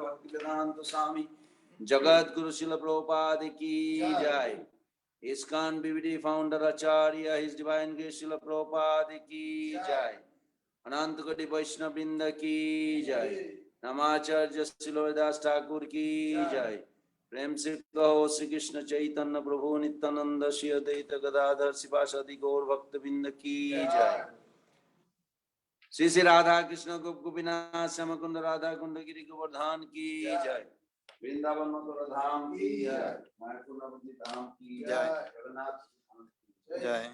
Bhaktisiddhanta Swami Jagat Guru Srila Prabhupada ki jai. ISKCON BBD founder Acharya, His Divine Grace Srila Prabhupada ki jai. Ananta Koti Vaishnava Vrinda ki jai. Namacharya Srila Das Thakur ki jai. Prem se kaho Shri Krishna Chaitanya Prabhu Nityananda Shri Advaita Gadadhar Sivasadi Gaur Bhakta Vrinda ki jai. Shri Shri Radha Krishna Gop Gopinath Shyamakunda Radha Kunda Giri Govardhan ki jai. Vrindavan Mathura Dham ki jai. Mayapur Navadvip Dham ki jai. Jagannath ki jai.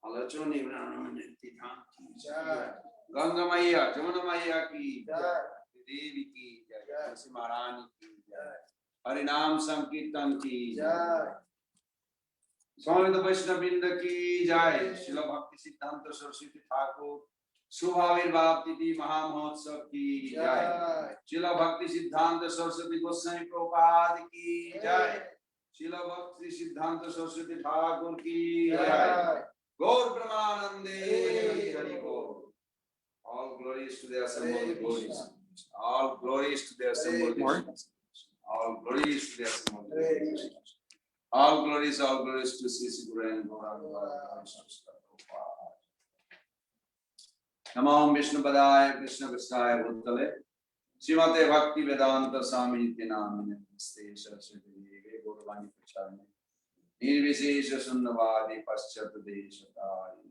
Alachoni Vranamanitti Dham ki jai. Ganga Maiya, Jamuna Maiya ki jai. Devi ki jai. Tulsi Maharani ki jai. Harinam Sankirtan ki jai. Swami Vaishnava Vrinda ki jai. Srila Bhaktisiddhanta Sarasvati Thakur Subhavir Bhakti Mahamahotsav ki jai. Srila Bhaktisiddhanta Sarasvati Goswami Prabhupada ki jai. Srila Bhaktisiddhanta Sarasvati Thakur ki jai. Gaur Brahmanande Hari Gaur. All glories to the assembled glories. All glories to the assembled glories. All glories to the assembled glories. All glories to Sisi Guru and Gauranga. Namo Vishnu Padaya Krishna Vishaya Bhutale Srimate Bhakti Vedanta Swami Nityanamine Namaste Saraswati Devi Gauravani Pracharane Nirvishesha Sunnavadi Paschat Deshatari.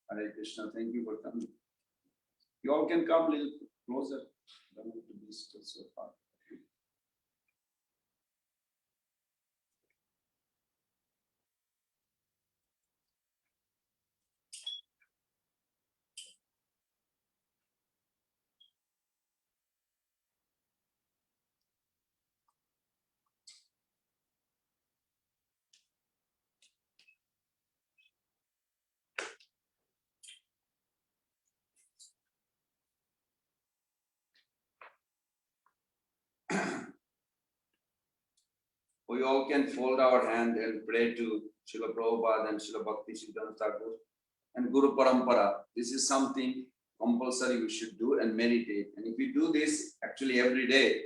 Hare Krishna, thank you for coming. You all can come a little closer. Don't have to be still so far. We all can fold our hand and pray to Srila Prabhupada and Srila Bhaktisiddhanta Thakur and Guru Parampara. This is something compulsory we should do and meditate. And if you do this actually every day,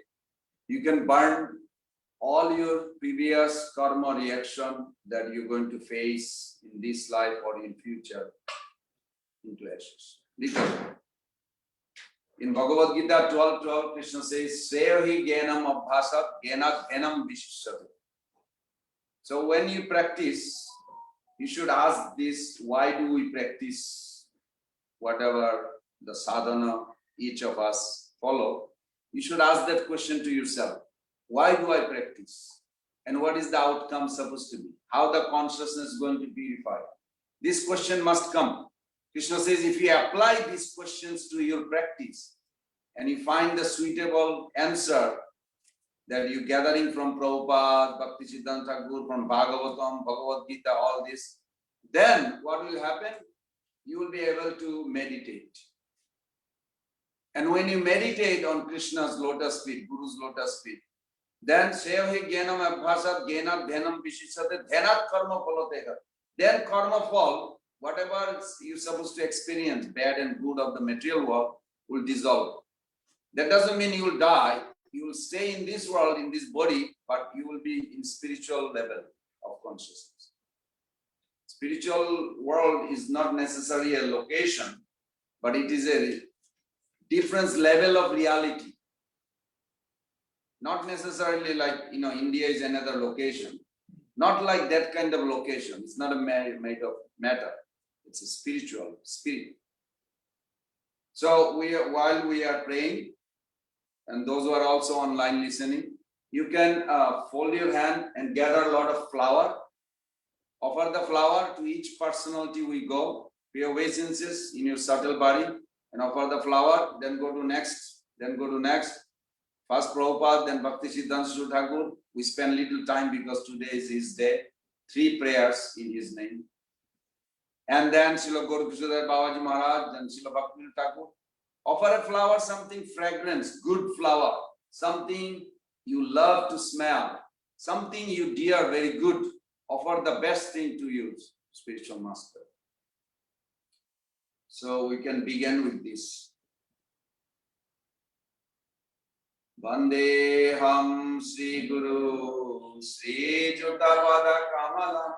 you can burn all your previous karma reaction that you're going to face in this life or in future into ashes. Because in Bhagavad Gita 12:12, Krishna says, Sreyahi Gyanam Abhasat Gyanat Dhanam Vishishyate. So when you practice, you should ask this, why do we practice whatever the sadhana each of us follow? You should ask that question to yourself. Why do I practice? And what is the outcome supposed to be? How the consciousness is going to purify? This question must come. Krishna says, if you apply these questions to your practice and you find the suitable answer that you're gathering from Prabhupada, Bhaktisiddhanta Thakur, from Bhagavatam, Bhagavad Gita, all this, then what will happen? You will be able to meditate. And when you meditate on Krishna's lotus feet, Guru's lotus feet, then Sevahi Gyanam Abhasat Gyanat Dhanam Vishisate Dhanat Karma Phaloteka. Then karma fall, whatever you're supposed to experience, bad and good of the material world, will dissolve. That doesn't mean you will die. You will stay in this world, in this body, but you will be in spiritual level of consciousness. Spiritual world is not necessarily a location, but it is a different level of reality. Not necessarily like, India is another location. Not like that kind of location. It's not a made of matter. It's a spiritual spirit. So while we are praying, and those who are also online listening, you can fold your hand and gather a lot of flour. Offer the flour to each personality we go. Pay obeisances in your subtle body and offer the flour. Then go to next. Then go to next. First Prabhupada, then Bhaktisiddhanta Thakur. We spend little time because today is his day. 3 prayers in his name. And then Srila Gaurkishore Babaji Maharaj, then Srila Bhaktivinoda Thakur. Offer a flower, something fragrance, good flower, something you love to smell, something you dear, very good. Offer the best thing to you, spiritual master. So we can begin with this. Vandeham Sri Guru Sri Jutapada Kamala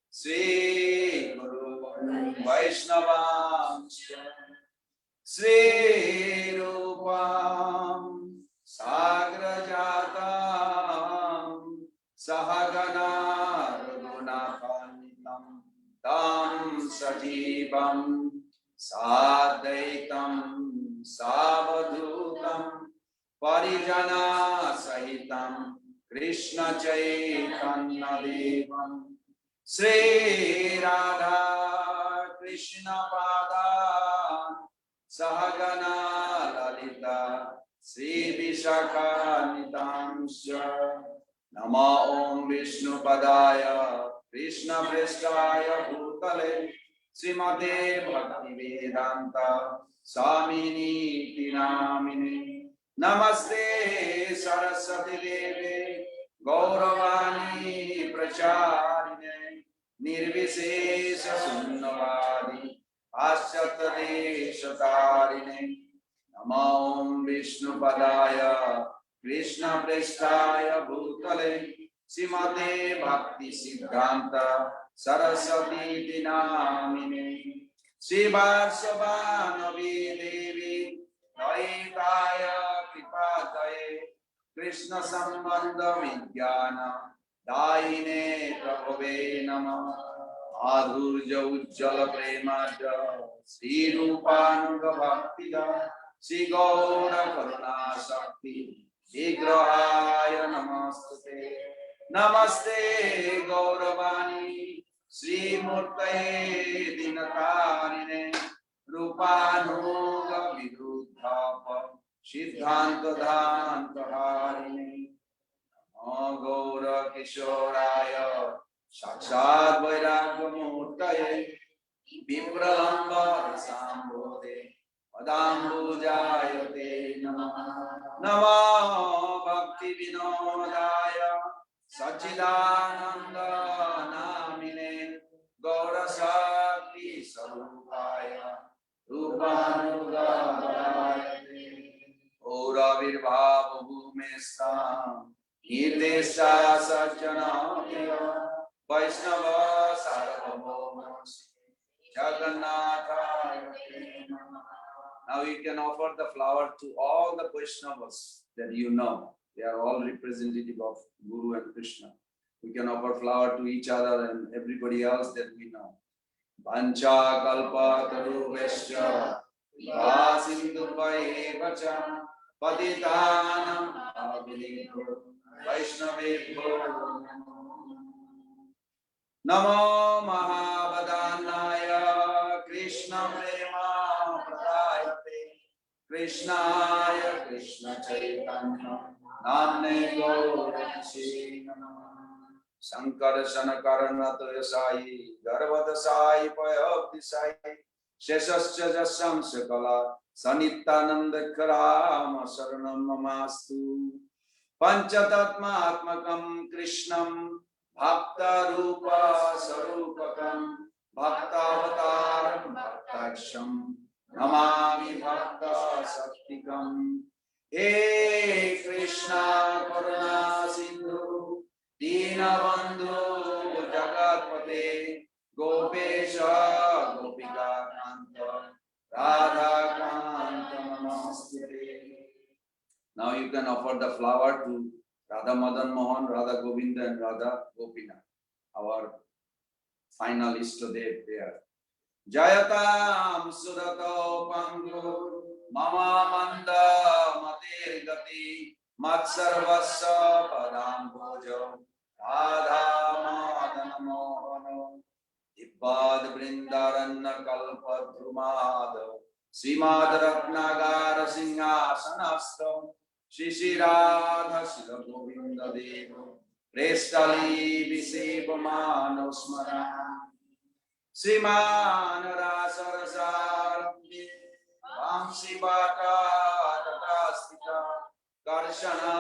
Sri Guru Vaishnava Sri Rupam Sagrajatam Sahagana Raghunathanam Tam Sajivam Sadaitam Savadhutam Parijana Sahitam Krishna Chaitanya Devam Sri Radha Krishna Pada Sahagana Lalita Sri Vishakha Nitamsya Nama Om Vishnu Padaya Krishna Prestaya Bhutale Srimate Bhaktivedanta Swamini Tinamine Namaste Sarasvati Deve Gauravani Pracharine Nirvishesha Sunnavadi Paschat Deshatarine Nama Om Vishnu Padaya Krishna Prestaya Bhutale Srimate Bhaktisiddhanta Sarasvati Dinamine Sri Varsavanavi Devi Naitaya Krishna Sambandha Vidyana Daine Prabhave Namah Adhurja Ujjala Premaja Sri Rupanuga Bhaktida Sri Gaura Karuna Shakti Vigrahaya Namaste Namaste Gauravani Sri Murtaye Dinatarine Rupanuga Vidruddhapa Siddhanta Dhanta Harine Gaura Kishoraya Sakshat Vairagya Murtaye Vipralamba Sambhode Padambujayate Namah Namah Bhakti Vinodaya Sachidananda Namine Gaura Sakti Sarupaya Rupanugadaya Ora Virbhava Bhumestam Nitesha Sajjana Vaishnava Sarvabhauma Jagannatha. Now you can offer the flower to all the Vaishnavas that you know. They are all representative of Guru and Krishna. We can offer flower to each other and everybody else that we know. Vancha kalpa taruvescha vasindubhaivacha patitanam avinibho Vaishnavebho Namo Mahavadhanaya Krishna Prema Pradayate Krishnaya Krishna Chaitanya Namne Gaurasi Namah Sankara Sanakarana Toyasai Garvadasai Payabdisai Sheshascha Jasam Sakala Sanityananda Karama Saranam Mamastu Panchatatma Atmakam Krishnam Bhakta Rupa Sarupakam Bhakta Avataram Bhaktaksham Namami Bhakta Saktikam He Krishna Karuna Sindhu Dinabandhu Jagatpate Gopesha Gopika Kanta Radha Kanta Namaste. Now you can offer the flower to Radha Madan Mohan, Radha Govind and Radha Gopina, our final Ishtadev there. Jayatam Surato Pangu Mama Manda Matir Gati Matsarvasa Padam Bhojo Radha Madan Mohan Ibbad Brindaranna Kalpa Drumada Srimad Ratnagara Singhasanasta Shri Radha Shri Govinda Deva Prestali Visebamano Smara Sriman Rasarasarabhi Vamsi Bhata Tatastika Karshana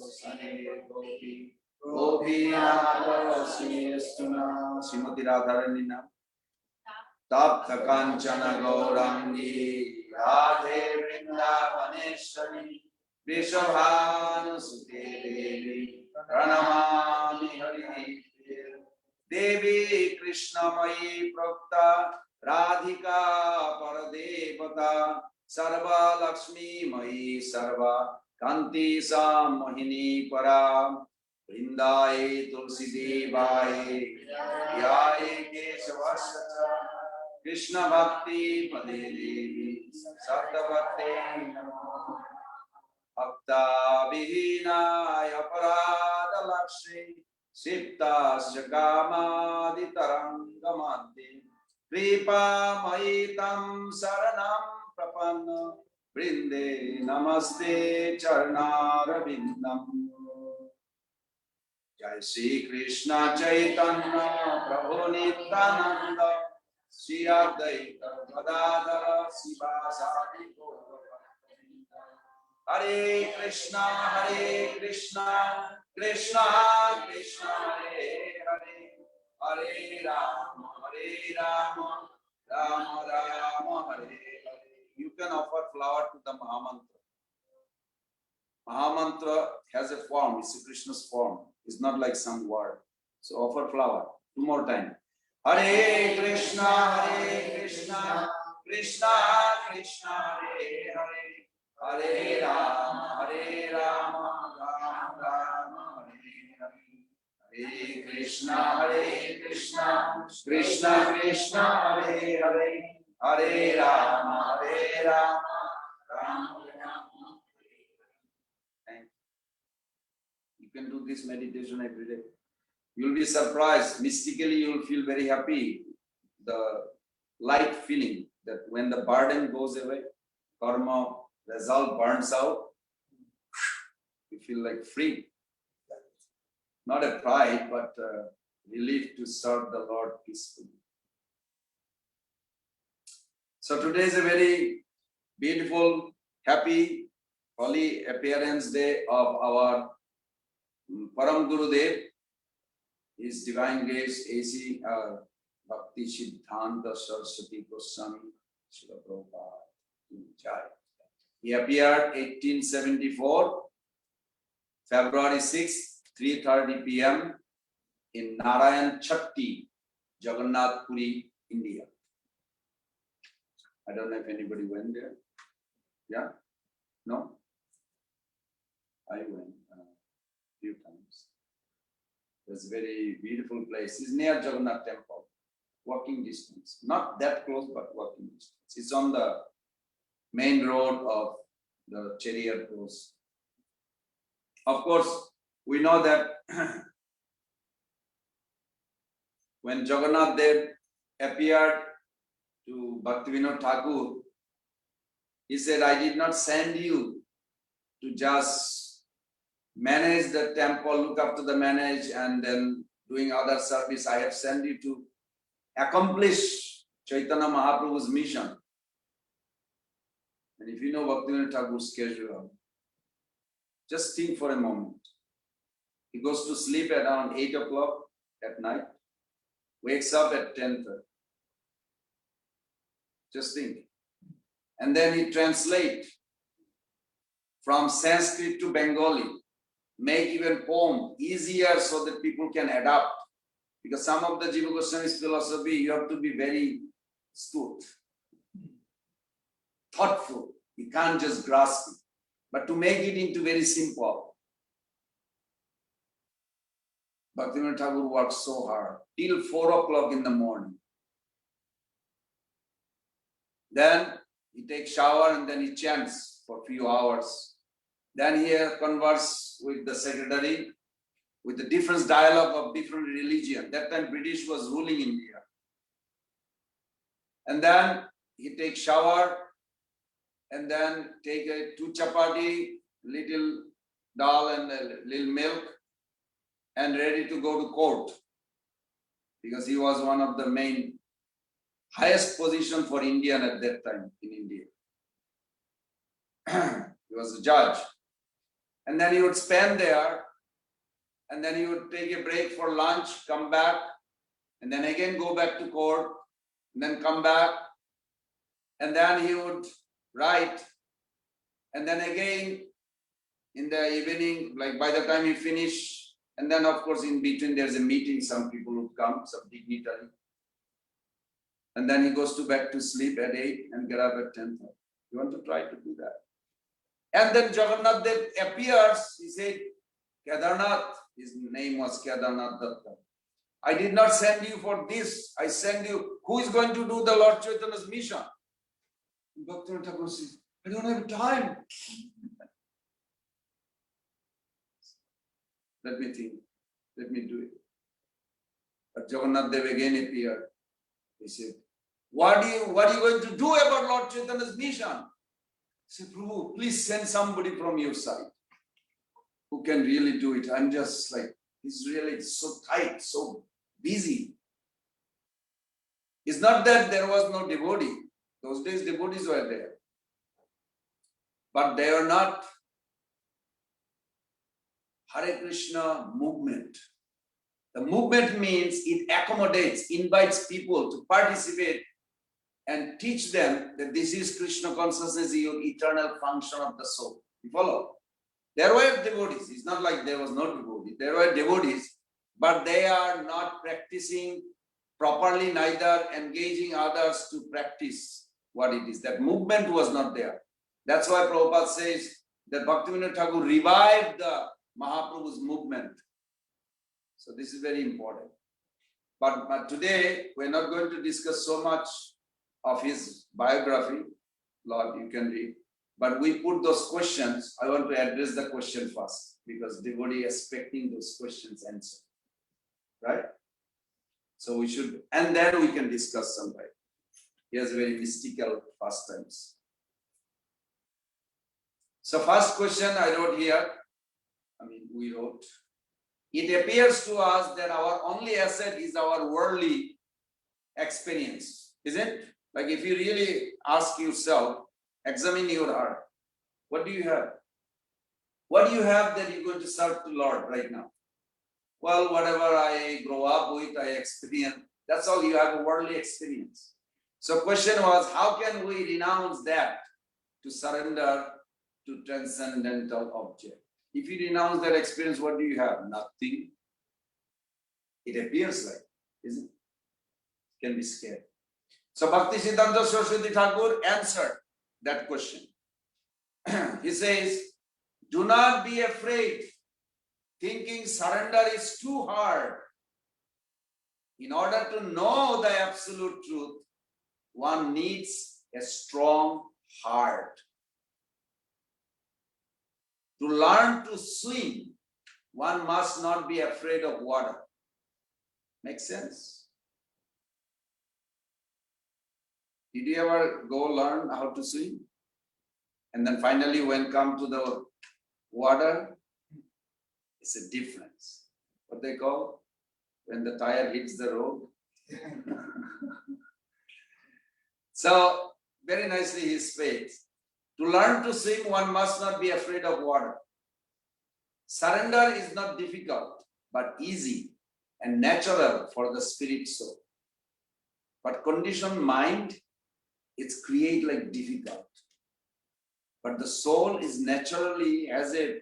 Sane Gopi Gopi Radha Sriyastuna Srimati Radharanina Tapta Kanchana Gaurangi Radhe Vrindavaneshwari Vrishabhanu Sute Devi Pranamami Hari Devi Krishna Mayi Prokta Radhika Paradevata Sarva Lakshmi Mayi Sarva Kanti Sam Mohini Para Vrindaye Tulsi Devaye Yaye Keshavasya Krishna Bhakti Pade Devi Sattavate Namo Bhakta Vihinaya Parada Lakshmi Siptasya Kamadi Tarangamati Kripa Maitam Saranam Prapanna Brinde Namaste Charnarabindam Jai Shri Krishna Chaitanya Prabhu Nityananda Shri Advaita Gadadhara Sivasadi Hare Krishna Krishna Krishna Hare Hare Hare Rama Rama Rama Hare Hare. You can offer flower to the Mahamantra. Mahamantra has a form, it's a Krishna's form. It's not like some word. So offer flower. Two more times. Hare Krishna Krishna Krishna Hare Hare Hare Rama Krishna, Krishna Krishna, Hare Hare, Hare Rama, Rama Rama. You can do this meditation every day. You'll be surprised. Mystically, you'll feel very happy. The light feeling that when the burden goes away, karma result burns out, you feel like free. Not a pride, but relief to serve the Lord peacefully. So today is a very beautiful, happy, holy appearance day of our Param Gurudev, His Divine Grace A.C. Bhaktisiddhanta Sarasvati Goswami Srila Prabhupada. He appeared 1874, February 6, 3:30 p.m. in Narayan Chatti, Jagannath Puri, India. I don't know if anybody went there. Yeah? No? I went a few times. It's a very beautiful place. It's near Jagannath Temple. Walking distance. Not that close, but walking distance. It's on the main road of the chariot course. Of course, we know that when Jagannath Dev appeared to Bhaktivinoda Thakur, he said, I did not send you to just manage the temple, look after the manage, and then doing other service. I have sent you to accomplish Chaitanya Mahaprabhu's mission. And if you know Bhaktivinoda Thakur's schedule, just think for a moment. He goes to sleep at around 8 o'clock at night, wakes up at 10:30. Just think. And then he translates from Sanskrit to Bengali, make even poem easier so that people can adapt. Because some of the Jiva Goswami's philosophy, you have to be very astute, thoughtful. You can't just grasp it. But to make it into very simple, Bhaktivinoda Thakur worked so hard till 4 o'clock in the morning. Then he takes shower and then he chants for a few hours. Then he converses with the secretary with the different dialogue of different religion. That time British was ruling India. And then he takes shower and then take 2 chapati, little dal and a little milk, and ready to go to court. Because he was one of the main highest position for Indian at that time in India. He was a judge. And then he would spend there, and then he would take a break for lunch, come back, and then again go back to court, and then come back, and then he would write, and then again in the evening, like by the time he finished, and then of course in between there's a meeting, some people would come, some dignitary. And then he goes back to sleep at 8 and get up at 10:30. You want to try to do that? And then Jagannath Dev appears. He said, Kedarnath, his name was Kedarnath Datta. I did not send you for this. I send you, who is going to do the Lord Chaitanya's mission? Bhaktivinoda Thakur says, I don't have time. Let me think. Let me do it. But Jagannath Dev again appeared. He said, what are you going to do about Lord Chaitanya's mission? He said, Prabhu, please send somebody from your side who can really do it. I'm just like, he's really so tight, so busy. It's not that there was no devotee. Those days devotees were there. But they are not Hare Krishna movement. The movement means it accommodates, invites people to participate and teach them that this is Krishna consciousness, your eternal function of the soul. You follow? There were devotees. It's not like there was no devotee. There were devotees, but they are not practicing properly, neither engaging others to practice what it is. That movement was not there. That's why Prabhupada says that Bhaktivinoda Thakur revived the Mahaprabhu's movement. So this is very important. But today, we're not going to discuss so much of his biography. Lord, you can read. But we put those questions. I want to address the question first, because devotee is expecting those questions answered. Right? So we should, and then we can discuss sometime. He has very mystical pastimes. So first question I wrote here, we wrote, it appears to us that our only asset is our worldly experience, isn't it? Like if you really ask yourself, examine your heart, what do you have? What do you have that you're going to serve the Lord right now? Well, whatever I grow up with, I experience, that's all you have, a worldly experience. So question was, how can we renounce that to surrender to transcendental object? If you renounce that experience, what do you have? Nothing. It appears like, isn't it? Can be scared. So Bhaktisiddhanta Sarasvati Thakur answered that question. He says, do not be afraid, thinking surrender is too hard. In order to know the absolute truth, one needs a strong heart. To learn to swim, one must not be afraid of water. Makes sense? Did you ever go learn how to swim? And then finally, when come to the water, it's a difference. What they call when the tire hits the road. So very nicely he speaks. To learn to swim, one must not be afraid of water. Surrender is not difficult, but easy and natural for the spirit soul. But conditioned mind, it's create like difficult. But the soul is naturally has a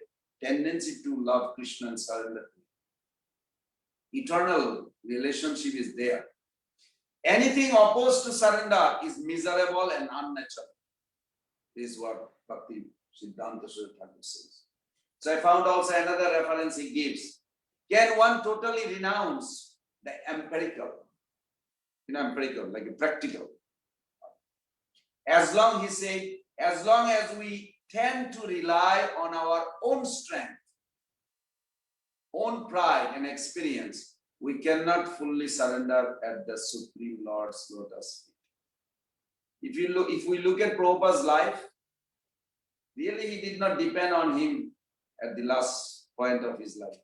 tendency to love Krishna and surrender. Eternal relationship is there. Anything opposed to surrender is miserable and unnatural. This is what Bhaktisiddhanta Thakur says. So I found also another reference he gives. Can one totally renounce the empirical? Empirical, like a practical. As long, he said, as long as we tend to rely on our own strength, own pride and experience, we cannot fully surrender at the Supreme Lord's lotus feet. If we look at Prabhupada's life, really he did not depend on him at the last point of his life.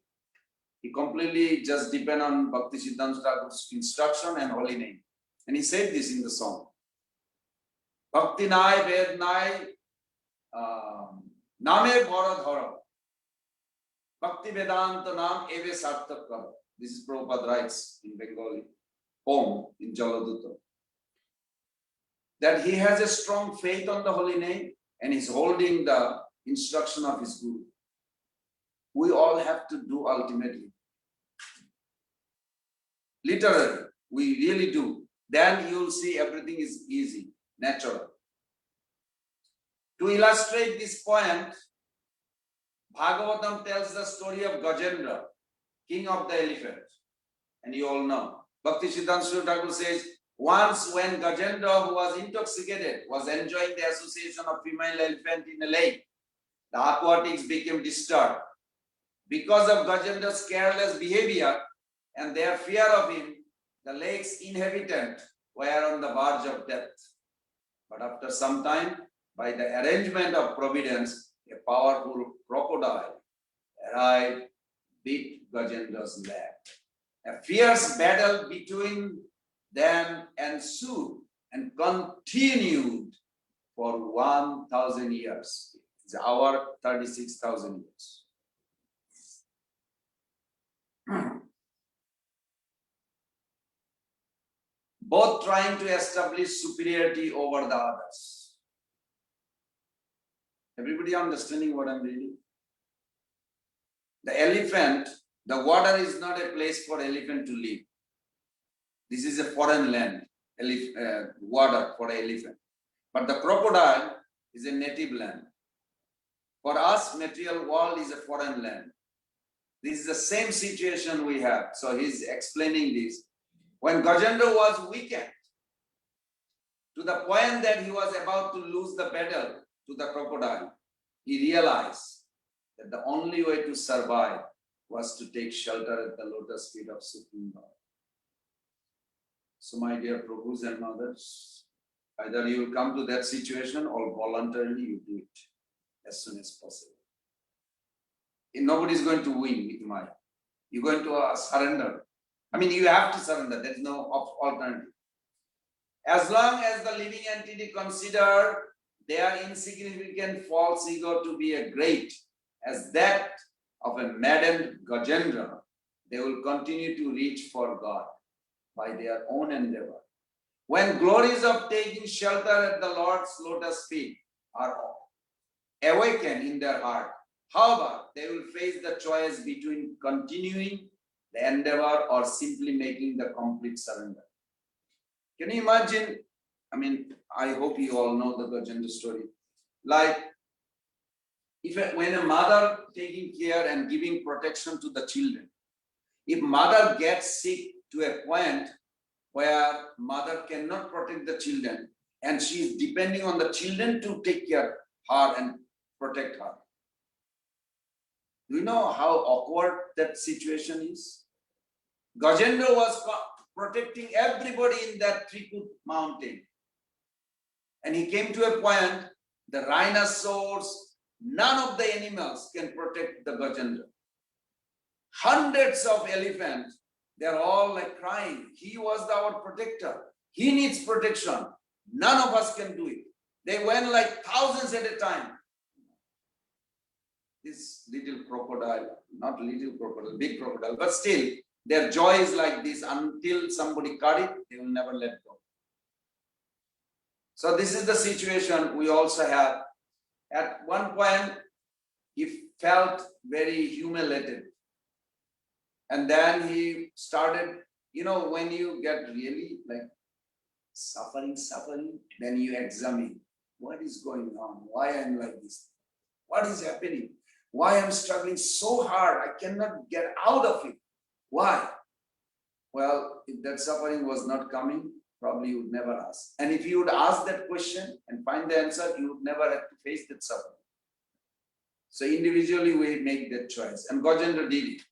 He completely just depended on Bhaktisiddhanta Thakur's instruction and holy name. And he said this in the song. Bhakti nai, ved nai, name bhara dhara. Bhakti Vedanta nam eve sartak karo. This is Prabhupada writes in Bengali poem in Jaladutta. That he has a strong faith on the holy name and is holding the instruction of his guru. We all have to do ultimately. Literally, we really do. Then you'll see everything is easy, natural. To illustrate this point, Bhagavatam tells the story of Gajendra, king of the elephant. And you all know. Bhaktisiddhanta Thakur says, once when Gajendra, who was intoxicated, was enjoying the association of female elephant in a lake, the aquatics became disturbed. Because of Gajendra's careless behavior and their fear of him, the lake's inhabitants were on the verge of death. But after some time, by the arrangement of providence, a powerful crocodile arrived, beat Gajendra's leg. A fierce battle between them ensued and continued for 1,000 years. It's our 36,000 years. Both trying to establish superiority over the others. Everybody understanding what I'm reading? The elephant, the water is not a place for elephant to live. This is a foreign land, water for elephant. But the crocodile is a native land. For us, material world is a foreign land. This is the same situation we have. So he's explaining this. When Gajendra was weakened to the point that he was about to lose the battle to the crocodile, he realized that the only way to survive was to take shelter at the lotus feet of Supreme God. So my dear Prabhus and mothers, either you will come to that situation or voluntarily you do it as soon as possible. Nobody is going to win with Maya. You're going to surrender. I mean, you have to surrender. There is no alternative. As long as the living entity consider their insignificant false ego to be as great as that of a maddened Gajendra, they will continue to reach for God by their own endeavor. When glories of taking shelter at the Lord's lotus feet are awakened in their heart, however, they will face the choice between continuing the endeavor or simply making the complete surrender. Can you imagine? I mean, I hope you all know the Gajendra story. Like, when a mother taking care and giving protection to the children, if mother gets sick to a point where mother cannot protect the children and she is depending on the children to take care of her and protect her. Do you know how awkward that situation is? Gajendra was protecting everybody in that Trikut mountain. And he came to a point, the rhinoceros, none of the animals can protect the Gajendra. Hundreds of elephants, they're all like crying. He was our protector. He needs protection. None of us can do it. They went like thousands at a time. This little crocodile, not little crocodile, big crocodile, but still, their joy is like this. Until somebody cut it, they will never let go. So this is the situation we also have. At one point, he felt very humiliated. And then he started, when you get really like suffering, then you examine what is going on, why I'm like this, what is happening, why I'm struggling so hard, I cannot get out of it. Why? Well, if that suffering was not coming, probably you would never ask. And if you would ask that question and find the answer, you would never have to face that suffering. So individually we make that choice. And Gajendra did it.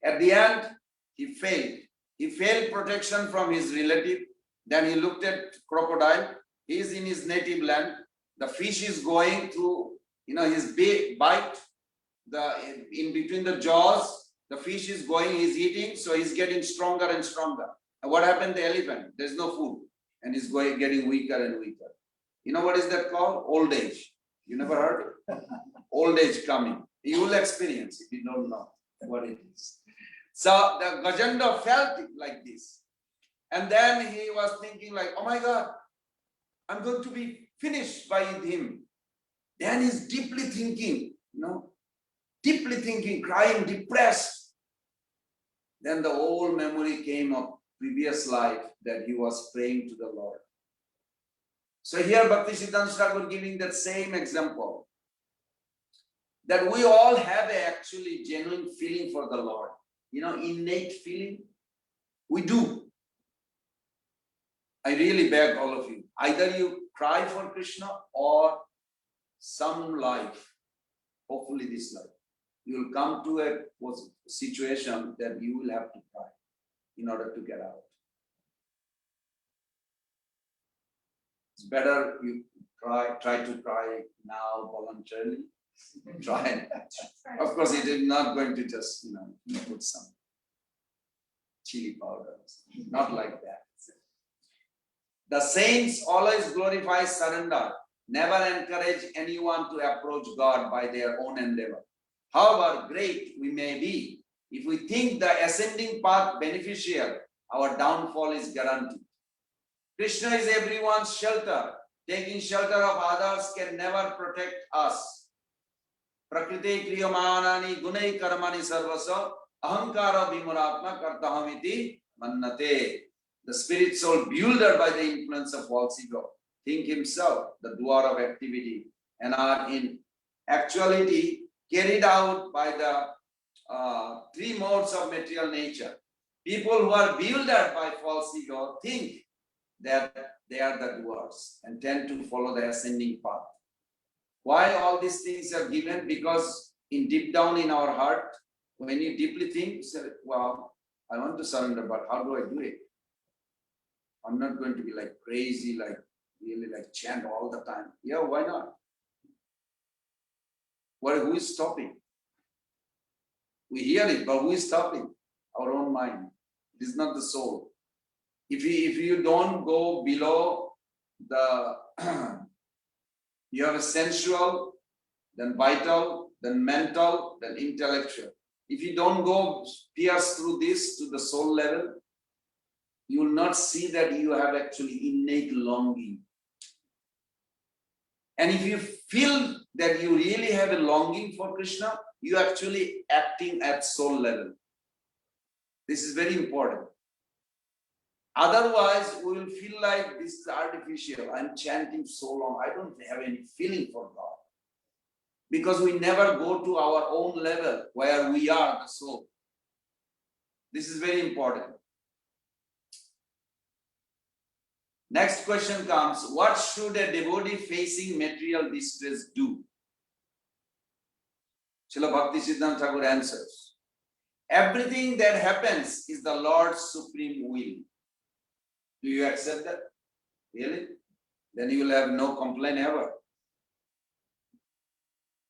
At the end, he failed. He failed protection from his relative. Then he looked at crocodile. He is in his native land. The fish is going through, his bite. In between the jaws, the fish is going, he's eating, so he's getting stronger and stronger. And what happened to the elephant? There's no food. And he's getting weaker and weaker. You know what is that called? Old age. You never heard it? Old age coming. You will experience it. You don't know what it is. So the Gajendra felt it like this. And then he was thinking like, oh my God, I'm going to be finished by him. Then he's deeply thinking, crying, depressed. Then the old memory came of previous life that he was praying to the Lord. So here Bhaktisiddhanta Thakur giving that same example. That we all have a actually genuine feeling for the Lord. Innate feeling. We do. I really beg all of you. Either you cry for Krishna or some life, hopefully this life, you will come to a situation that you will have to cry in order to get out. It's better you try to cry now voluntarily. Try it. Of course, it is not going to just, put some chili powder. Not like that. The saints always glorify surrender, never encourage anyone to approach God by their own endeavor. However great we may be, if we think the ascending path beneficial, our downfall is guaranteed. Krishna is everyone's shelter. Taking shelter of others can never protect us. Prakriti kriyamanani gunai karmani sarvasa ahankara vimuratma kartahamiti mannate. The spirit soul bewildered by the influence of false ego, think himself the doer of activity and are in actuality carried out by the three modes of material nature. People who are bewildered by false ego think that they are the doers and tend to follow the ascending path. Why all these things are given? Because in deep down in our heart, when you deeply think, you say, well, I want to surrender, but how do I do it? I'm not going to be like crazy, like really like chant all the time. Yeah, why not? Who is stopping? We hear it, but who is stopping? Our own mind. It is not the soul. If you don't go below the, you have a sensual, then vital, then mental, then intellectual. If you don't go pierce through this to the soul level, you will not see that you have actually innate longing. And if you feel that you really have a longing for Krishna, you are actually acting at soul level. This is very important. Otherwise, we will feel like this is artificial. I'm chanting so long. I don't have any feeling for God. Because we never go to our own level where we are the soul. This is very important. Next question comes, what should a devotee facing material distress do? Srila Bhaktisiddhanta Thakur answers, everything that happens is the Lord's supreme will. Do you accept that? Really? Then you will have no complaint ever.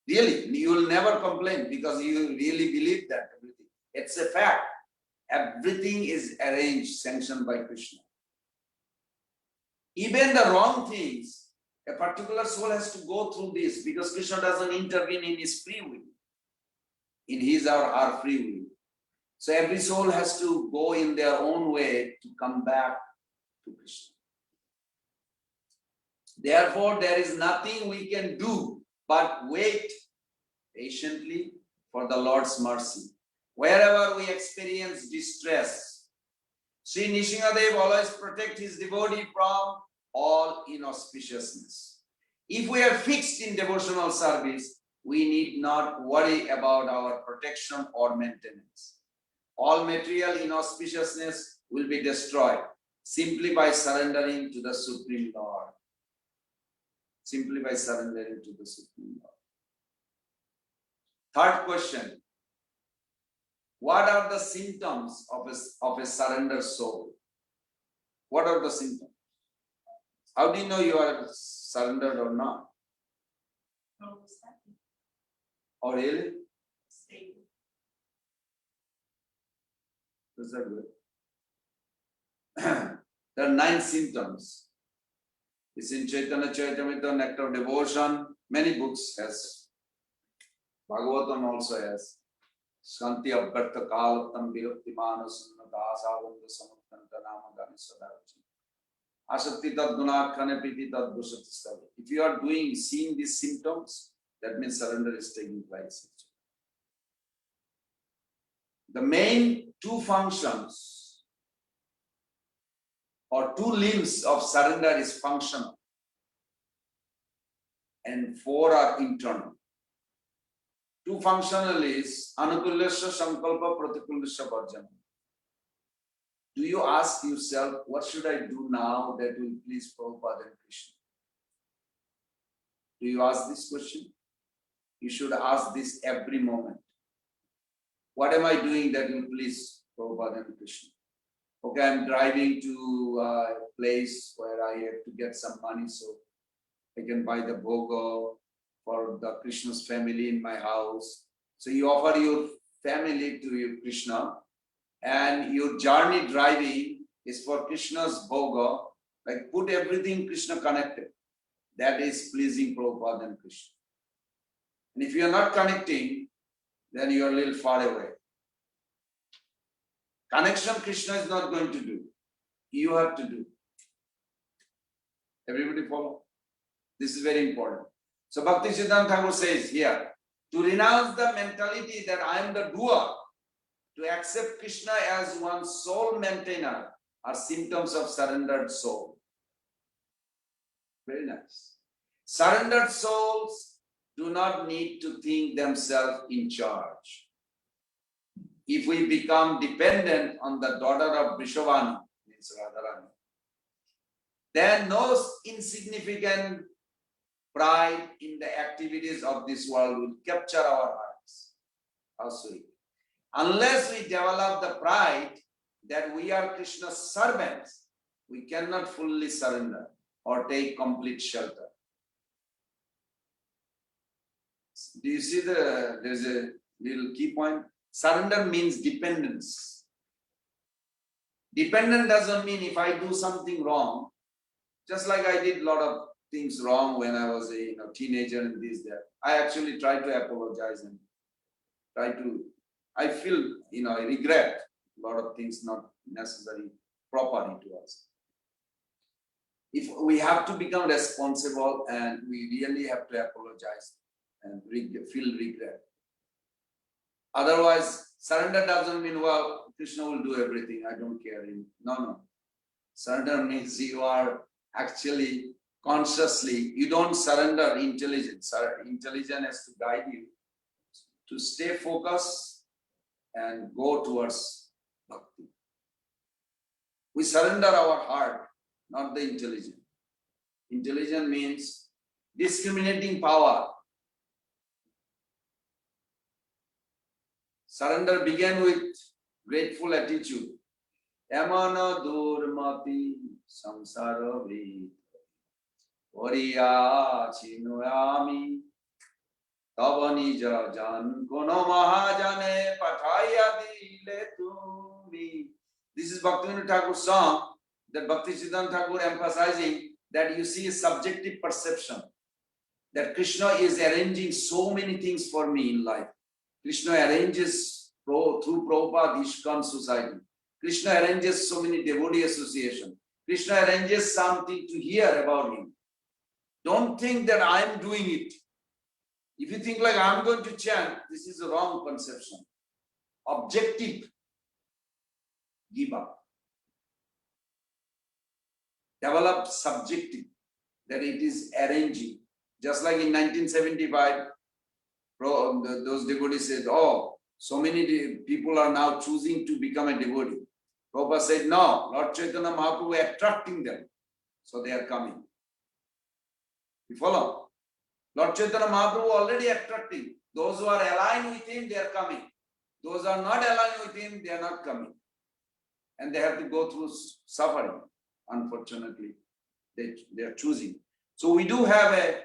Really, you will never complain because you really believe that everything. It's a fact. Everything is arranged, sanctioned by Krishna. Even the wrong things, a particular soul has to go through this because Krishna doesn't intervene in his free will, in his or our free will. So every soul has to go in their own way to come back to Krishna. Therefore, there is nothing we can do but wait patiently for the Lord's mercy. Wherever we experience distress, Sri Nishingadev always protect his devotee from all inauspiciousness. If we are fixed in devotional service, we need not worry about our protection or maintenance. All material inauspiciousness will be destroyed simply by surrendering to the Supreme Lord. Simply by surrendering to the Supreme Lord. Third question. What are the symptoms of a surrendered soul? What are the symptoms? How do you know you are surrendered or not? Oh, really? Is that good? There are 9 symptoms. It's in Chaitanya Charitamrita, Nectar of Devotion. Many books has. Bhagavatam also has. Shanti Abharta Kalatam Viraktimana Sunnata Asavanda Samattanta Namadani Sadarachi. Asakti Tad Gunakhane Priti Tad Bhusatistavi. If you are seeing these symptoms, that means surrender is taking place. The main 2 functions or 2 limbs of surrender is functional and 4 are internal. 2 functional is Anukulasya Sankalpa Pratikulasya Varjana. Do you ask yourself, what should I do now that will please Prabhupada and Krishna? Do you ask this question? You should ask this every moment. What am I doing that will please Prabhupada and Krishna? Okay, I'm driving to a place where I have to get some money so I can buy the bhoga for the Krishna's family in my house. So you offer your family to your Krishna and your journey driving is for Krishna's bhoga. Like put everything Krishna connected. That is pleasing Prabhupada and Krishna. And if you are not connecting, then you are a little far away. Connection Krishna is not going to do. You have to do. Everybody follow? This is very important. So Bhaktisiddhanta Thakur says here, to renounce the mentality that I am the doer, to accept Krishna as one's soul maintainer are symptoms of surrendered soul. Very nice. Surrendered souls do not need to think themselves in charge. if we become dependent on the daughter of Vrishabhanu, means Radharani, then no insignificant pride in the activities of this world will capture our hearts. How sweet. Unless we develop the pride that we are Krishna's servants, we cannot fully surrender or take complete shelter. Do you see there's a little key point? Surrender means dependence. Dependent doesn't mean if I do something wrong, just like I did a lot of things wrong when I was a teenager and this, that. I actually try to apologize and I feel, I regret a lot of things not necessarily proper into us. If we have to become responsible and we really have to apologize and feel regret. Otherwise, surrender doesn't mean, well, Krishna will do everything, I don't care. No. Surrender means you are actually consciously, you don't surrender intelligence. Intelligence has to guide you to stay focused and go towards bhakti. We surrender our heart, not the intelligence. Intelligence means discriminating power. Surrender began with grateful attitude. Yamana durmati samsara vrit oriya chinoyami tavanija jan kono mahajane pathaya dile tumi. This is Bhaktivinoda Thakur's song that Bhaktisiddhanta Thakur emphasizing that you see a subjective perception that Krishna is arranging so many things for me in life. Krishna arranges through Prabhupada ISKCON society. Krishna arranges so many devotee association. Krishna arranges something to hear about him. Don't think that I am doing it. If you think like I am going to chant, this is a wrong conception. Objective, give up. Develop subjective, that it is arranging. Just like in 1975, those devotees said, oh, so many people are now choosing to become a devotee. Prabhupada said, no, Lord Chaitanya Mahaprabhu attracting them. So they are coming. You follow? Lord Chaitanya Mahaprabhu already attracting. Those who are aligned with him, they are coming. Those who are not aligned with him, they are not coming. And they have to go through suffering. Unfortunately, they are choosing. So we do have a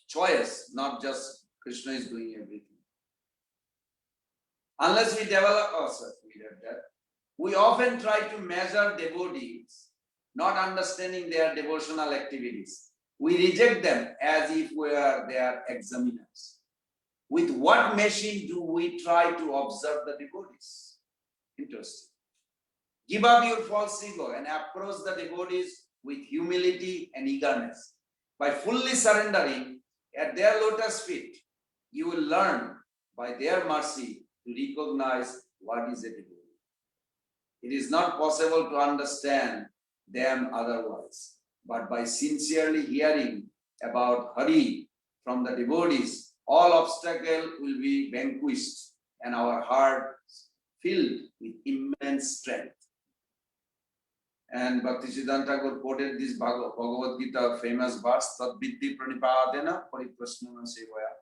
choice, not just Krishna is doing everything. Unless we develop ourselves, we often try to measure devotees, not understanding their devotional activities. We reject them as if we are their examiners. With what machine do we try to observe the devotees? Interesting. Give up your false ego and approach the devotees with humility and eagerness. By fully surrendering at their lotus feet, you will learn by their mercy to recognize what is a devotee. It is not possible to understand them otherwise, but by sincerely hearing about Hari from the devotees, all obstacles will be vanquished and our hearts filled with immense strength. And Bhaktisiddhanta Thakur quoted this Bhagavad Gita famous verse, Tad Viddhi Pranipadena Pariprasnana Sevaya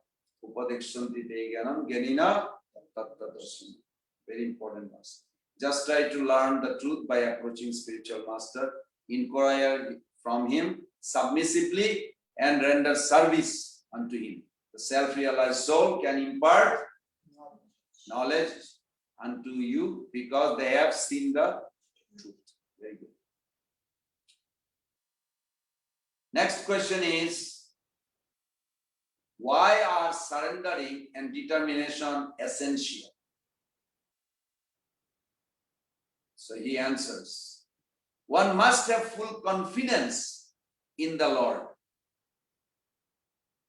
Upadekshanti Te Gyanam Gyanina Tattadarsana. Very important verse. Just try to learn the truth by approaching spiritual master, inquire from him submissively and render service unto him. The self-realized soul can impart knowledge unto you because they have seen the truth. Very good. Next question is, why are surrendering and determination essential? So he answers, one must have full confidence in the Lord.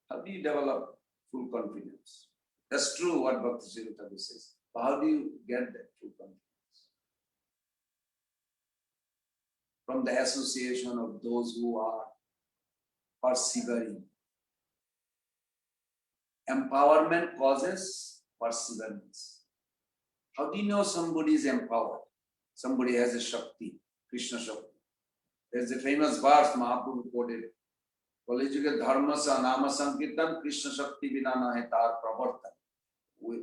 How do you develop full confidence? That's true what Bhaktisiddhanta Thakur says. But how do you get that full confidence? From the association of those who are persevering. Empowerment causes perseverance. How do you know somebody is empowered? Somebody has a Shakti, Krishna Shakti. There's a famous verse Mahaprabhu quoted. Kalijuga dharma sa nama sankirtan Krishna Shakti vina nahe tar pravartan.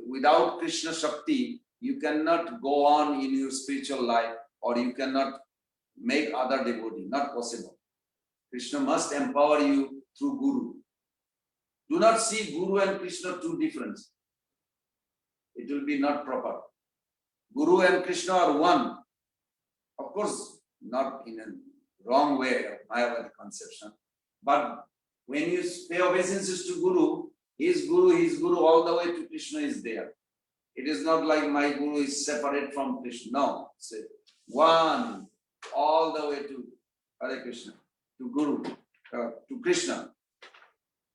Without Krishna Shakti, you cannot go on in your spiritual life, or you cannot make other devotee. Not possible. Krishna must empower you through Guru. Do not see Guru and Krishna two different. It will be not proper. Guru and Krishna are one. Of course, not in a wrong way of Mayavadi conception. But when you pay obeisances to Guru, his Guru all the way to Krishna is there. It is not like my Guru is separate from Krishna. No, it's one all the way to Hare Krishna, to Guru, to Krishna.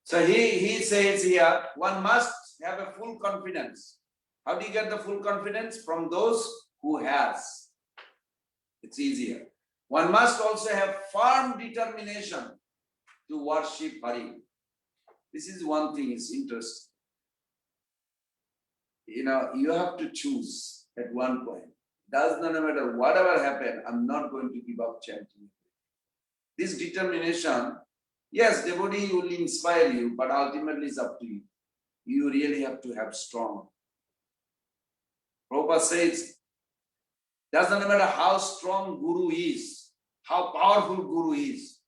So he says here, one must have a full confidence. How do you get the full confidence? From those who has. It's easier. One must also have firm determination to worship Hari. This is one thing, is interesting. You have to choose at one point. Does not matter whatever happen, I'm not going to give up chanting. This determination, yes, devotee will inspire you, but ultimately it's up to you. You really have to have strong. Prabhupada says, doesn't matter how strong Guru is, how powerful Guru is,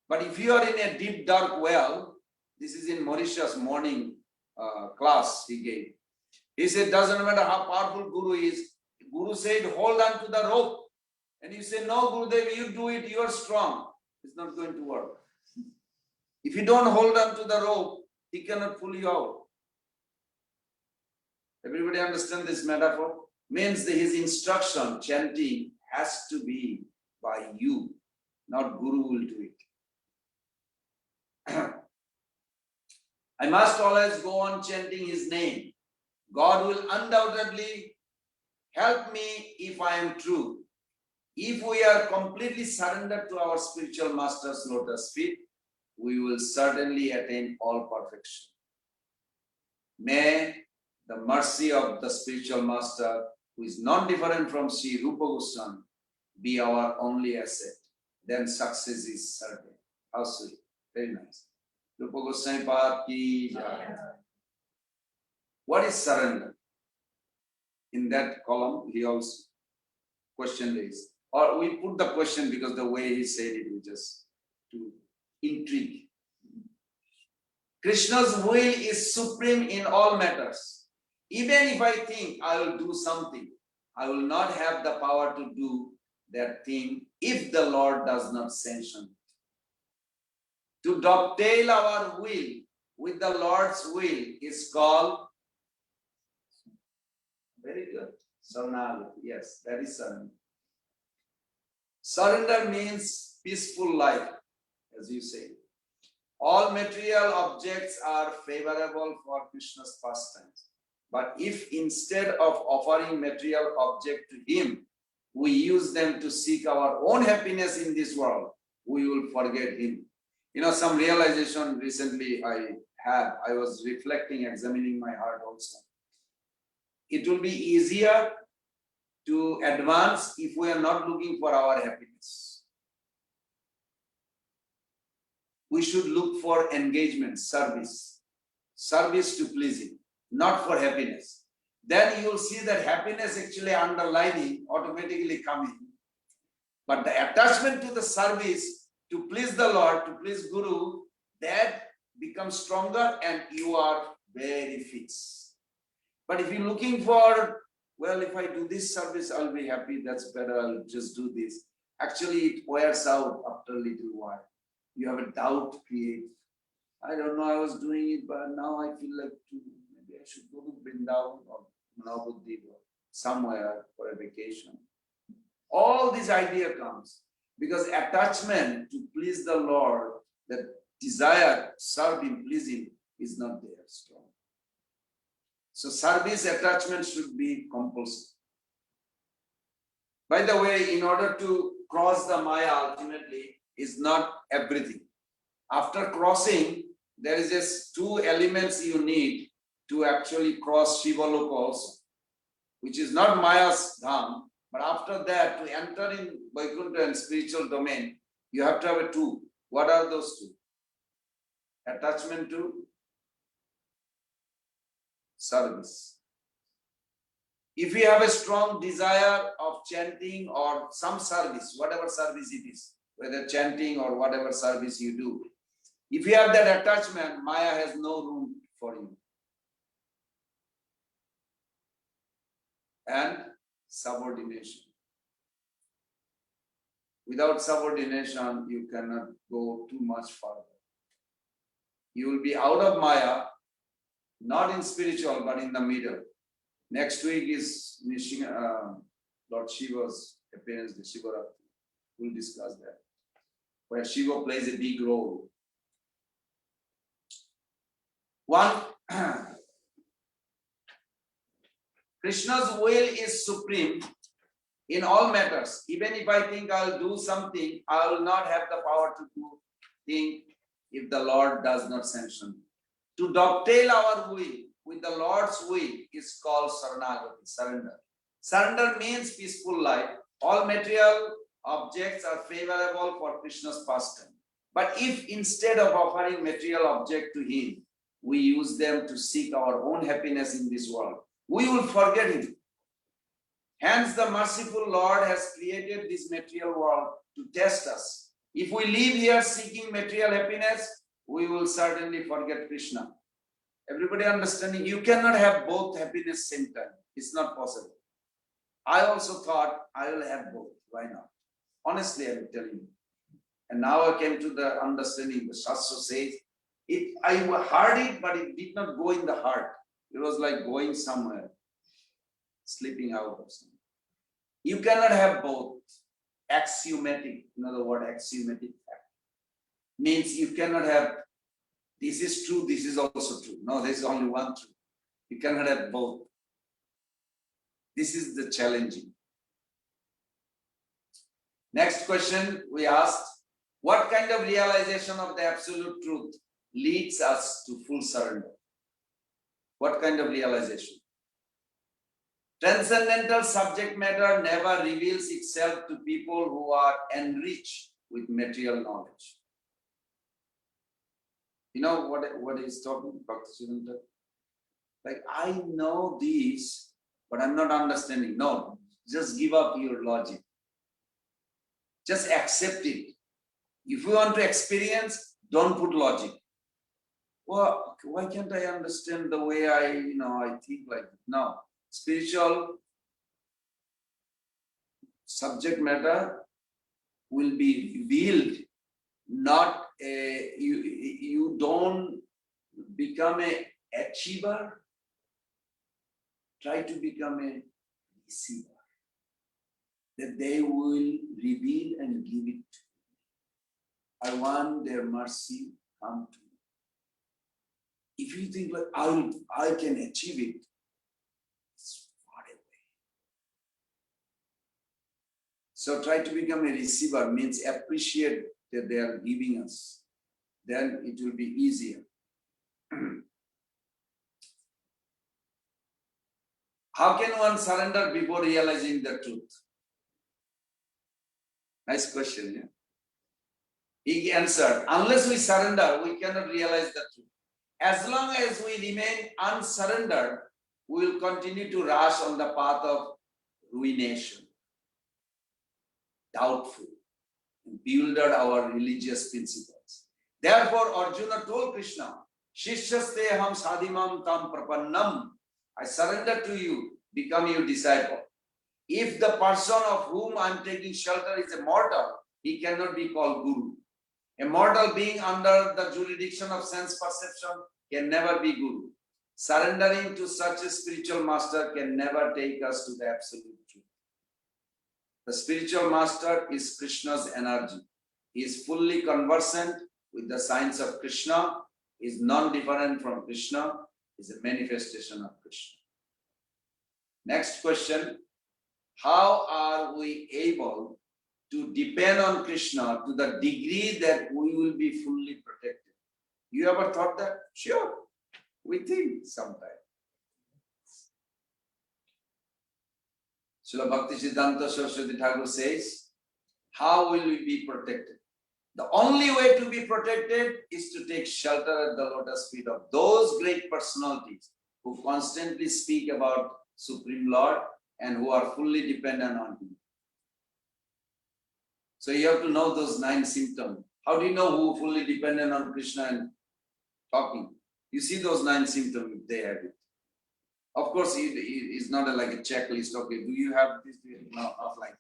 but if you are in a deep dark well, this is in Mauritius morning class he gave. He said, doesn't matter how powerful Guru is, Guru said, hold on to the rope. And you say, no, Gurudev, you do it, you are strong. It's not going to work. If you don't hold on to the rope, he cannot pull you out. Everybody understand this metaphor? Means that his instruction, chanting, has to be by you, not Guru will do it. I must always go on chanting his name. God will undoubtedly help me if I am true. If we are completely surrendered to our spiritual master's lotus feet, we will certainly attain all perfection. May the mercy of the spiritual master, who is not different from Sri Rupa Goswami, be our only asset. Then success is certain. How sweet. Very nice. Rupa Goswami Path ki jai. What is surrender? In that column, he also questioned this. Or we put the question because the way he said it was just to intrigue. Krishna's will is supreme in all matters. Even if I think I will do something, I will not have the power to do that thing if the Lord does not sanction it. To dovetail our will with the Lord's will is called, very good, Sarnagati. Yes, that is surrender. Surrender means peaceful life, as you say. All material objects are favorable for Krishna's pastimes. But if instead of offering material object to him, we use them to seek our own happiness in this world, we will forget him. Some realization recently I was reflecting, examining my heart also. It will be easier to advance if we are not looking for our happiness. We should look for engagement, service to please him, not for happiness. Then you will see that happiness actually underlining, automatically coming. But the attachment to the service, to please the Lord, to please Guru, that becomes stronger and you are very fixed. But if you're looking for, well, if I do this service, I'll be happy, that's better, I'll just do this. Actually, it wears out after a little while. You have a doubt create. I don't know, I was doing it, but now I feel like maybe I should go to Vrindavan or Navadvip or somewhere for a vacation. All this idea comes because attachment to please the Lord, that desire to serve him, please him, is not there strong. So service attachment should be compulsory. By the way, in order to cross the Maya ultimately is not everything. After crossing, there is just two elements you need to actually cross Shivalok also. which is not Maya's dham, but after that, to enter in Vaikuntha and spiritual domain, you have to have a two. What are those two? Attachment to service. If you have a strong desire of chanting or some service, whatever service it is, whether chanting or whatever service you do, if you have that attachment, Maya has no room for you. And subordination. Without subordination, you cannot go too much further. You will be out of Maya, not in spiritual, but in the middle. Next week is Lord Shiva's appearance, the Shivaratri. We'll discuss that, where Shiva plays a big role. One, Krishna's will is supreme in all matters. Even if I think I'll do something, I will not have the power to do thing if the Lord does not sanction. To dovetail our will with the Lord's will is called Saranagati, surrender. Surrender means peaceful life. All material objects are favorable for Krishna's pastime. But if instead of offering material object to him, we use them to seek our own happiness in this world, we will forget him. Hence, the merciful Lord has created this material world to test us. If we live here seeking material happiness, we will certainly forget Krishna. Everybody understanding? You cannot have both happiness same time. It's not possible. I also thought I will have both. Why not? Honestly, I will tell you. And now I came to the understanding. The Shastra says, I heard it, but it did not go in the heart. It was like going somewhere, slipping out of something. You cannot have both. Axiomatic, in other words, axiomatic fact. Means you cannot have this is true, this is also true. No, there is only one truth. You cannot have both. This is the challenging. Next question we asked, what kind of realization of the absolute truth leads us to full surrender? What kind of realization? Transcendental subject matter never reveals itself to people who are enriched with material knowledge. You know what he's talking about, Bhaktisiddhanta? Like, I know this, but I'm not understanding. No, just give up your logic. Just accept it. If you want to experience, don't put logic. Well, why can't I understand the way I think like it? No. Spiritual subject matter will be revealed, not you don't become a achiever, try to become a receiver, that they will reveal and give it to you. I want their mercy come to me. If you think like I can achieve it, it's far away. So try to become a receiver, means appreciate that they are giving us. Then it will be easier. How can one surrender before realizing the truth? Nice question, yeah? He answered, unless we surrender, we cannot realize the truth. As long as we remain unsurrendered, we will continue to rush on the path of ruination, doubtful, and bewildered our religious principles. Therefore, Arjuna told Krishna, Shishyaste ham sadhimam tam prapannam. I surrender to you, become your disciple. If the person of whom I am taking shelter is a mortal, he cannot be called guru. A mortal being under the jurisdiction of sense perception can never be guru. Surrendering to such a spiritual master can never take us to the absolute truth. The spiritual master is Krishna's energy. He is fully conversant with the signs of Krishna, is non-different from Krishna, is a manifestation of Krishna. Next question, how are we able to depend on Krishna to the degree that we will be fully protected? You ever thought that? Sure, we think sometimes. Srila Bhaktisiddhanta Sarasvati Thakur says, how will we be protected? The only way to be protected is to take shelter at the lotus feet of those great personalities who constantly speak about Supreme Lord and who are fully dependent on Him. So you have to know those 9 symptoms. How do you know who fully dependent on Krishna and talking? You see those 9 symptoms if they have it. Of course, it's not like a checklist. Okay, do you have this? No, not like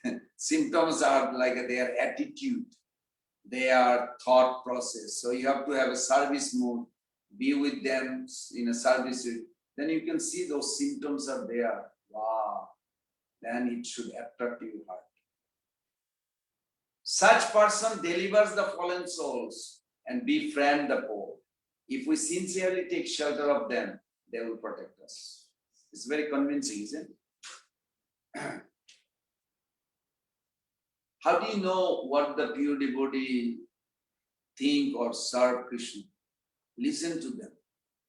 that. Symptoms are like their attitude, their thought process. So you have to have a service mood, be with them in a service. Then you can see those symptoms are there. Wow. Then it should attract your heart. Such person delivers the fallen souls and befriend the poor. If we sincerely take shelter of them, they will protect us. It's very convincing, isn't it? How do you know what the pure devotee think or serve Krishna? Listen to them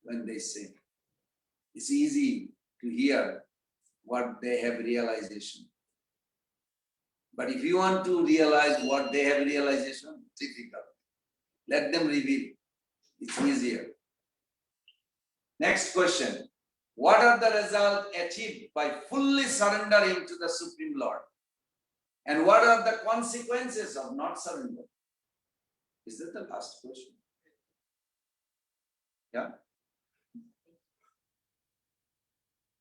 when they say. It's easy to hear what they have realization. But if you want to realize what they have realization, difficult. Let them reveal. It's easier. Next question. What are the results achieved by fully surrendering to the Supreme Lord? And what are the consequences of not surrender? Is that the last question? Yeah?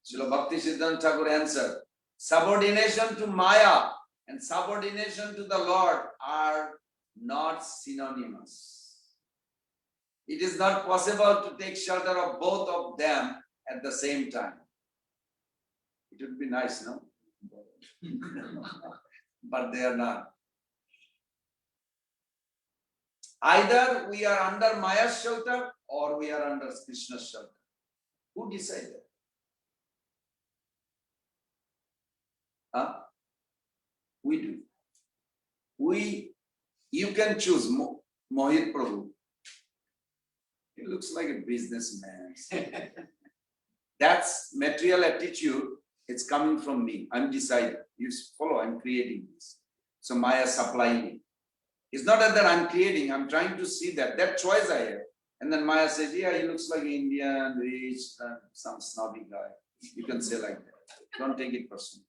Srila Bhaktisiddhanta Thakur answered, subordination to Maya and subordination to the Lord are not synonymous. It is not possible to take shelter of both of them at the same time. It would be nice, no? But they are not. Either we are under Maya's shelter or we are under Krishna's shelter. Who decided? Huh? We do. You can choose Mohit Prabhu. He looks like a businessman. That's material attitude. It's coming from me. I'm deciding. You follow, I'm creating this. So Maya supplying it. It's not that I'm creating, I'm trying to see that choice I have. And then Maya says, yeah, he looks like Indian, rich, some snobby guy. You can say like that. Don't take it personally.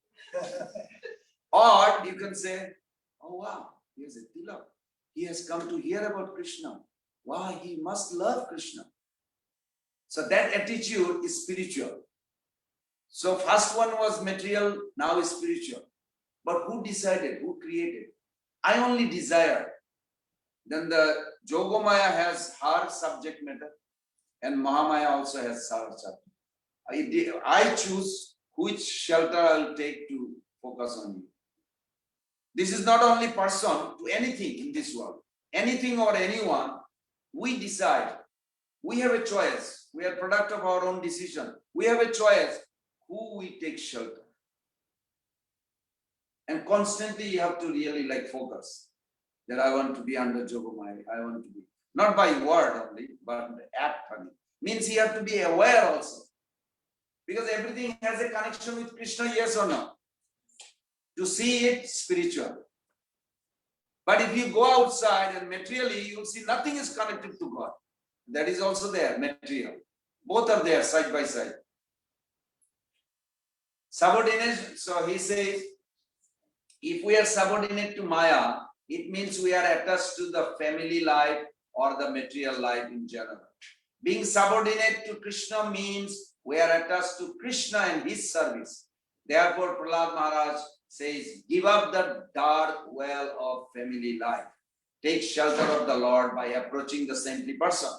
Or you can say, oh wow, he has a tilak. He has come to hear about Krishna. Wow, he must love Krishna. So that attitude is spiritual. So first one was material, now is spiritual. But who decided? Who created? I only desire. Then the Yogamaya has her subject matter and Mahamaya also has her subject. I choose which shelter I'll take to focus on you. This is not only person to anything in this world. Anything or anyone, we decide. We have a choice. We are product of our own decision. We have a choice who we take shelter. And constantly you have to really focus that I want to be under Yogamaya. I want to be, not by word only, but act on it. Means you have to be aware also. Because everything has a connection with Krishna, yes or no? To see it spiritual. But if you go outside and materially, you will see nothing is connected to God. That is also there, material. Both are there side by side. Subordination, so he says, if we are subordinate to Maya, it means we are attached to the family life or the material life in general. Being subordinate to Krishna means we are attached to Krishna and his service. Therefore, Prahlad Maharaj says, give up the dark well of family life. Take shelter of the Lord by approaching the saintly person.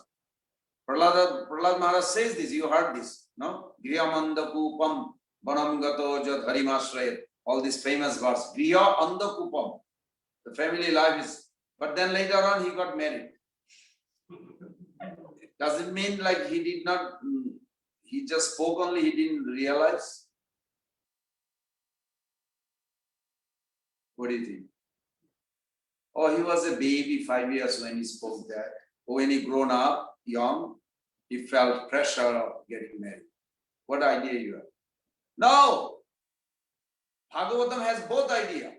Prahlad Maharaj says this, you heard this, no? Griyamanda kupam banam gato jad harimashrayat. All this famous verse. Griya anda kupam. The family life is, but then later on he got married. Does it mean like he did not, he just spoke only, he didn't realize? What do you think? Oh, he was a baby 5 years when he spoke that. Or when he grown up, young, he felt pressure of getting married. What idea you have? No! Bhagavatam has both ideas.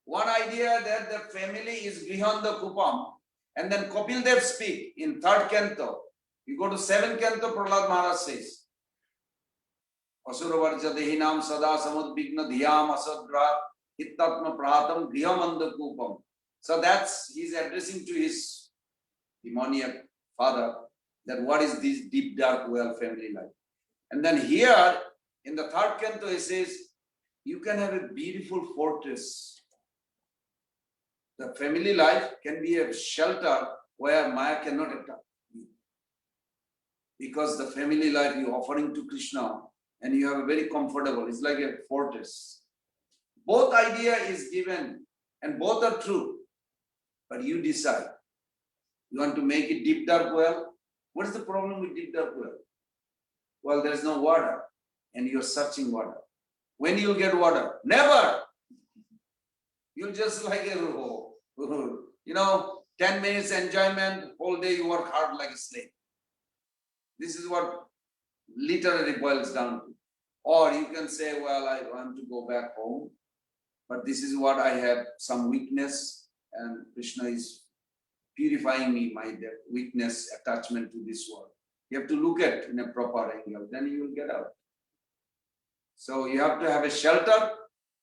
One idea that the family is Grihanda Kupam, and then Kapil Dev speak in 3rd canto. You go to 7th canto, Prahlad Maharaj says, Asuravarja Dehinam Sada Samudbigna Dhyam Asadgra Hittatma Prahatam Grihamanda Kupam. So that's, he's addressing to his demoniac father that what is this deep dark well family life. And then here in the 3rd canto he says, you can have a beautiful fortress. The family life can be a shelter where Maya cannot attack you. Because the family life you're offering to Krishna and you have a very comfortable, it's like a fortress. Both idea is given and both are true. But you decide. You want to make it deep dark well? What is the problem with deep dark well? Well, there's no water and you're searching water. When you'll get water? Never! You'll just like a, 10 minutes enjoyment, whole day you work hard like a slave. This is what literally boils down to. Or you can say, well, I want to go back home, but this is what I have, some weakness, and Krishna is purifying me, my weakness, attachment to this world. You have to look at it in a proper angle, then you will get out. So you have to have a shelter.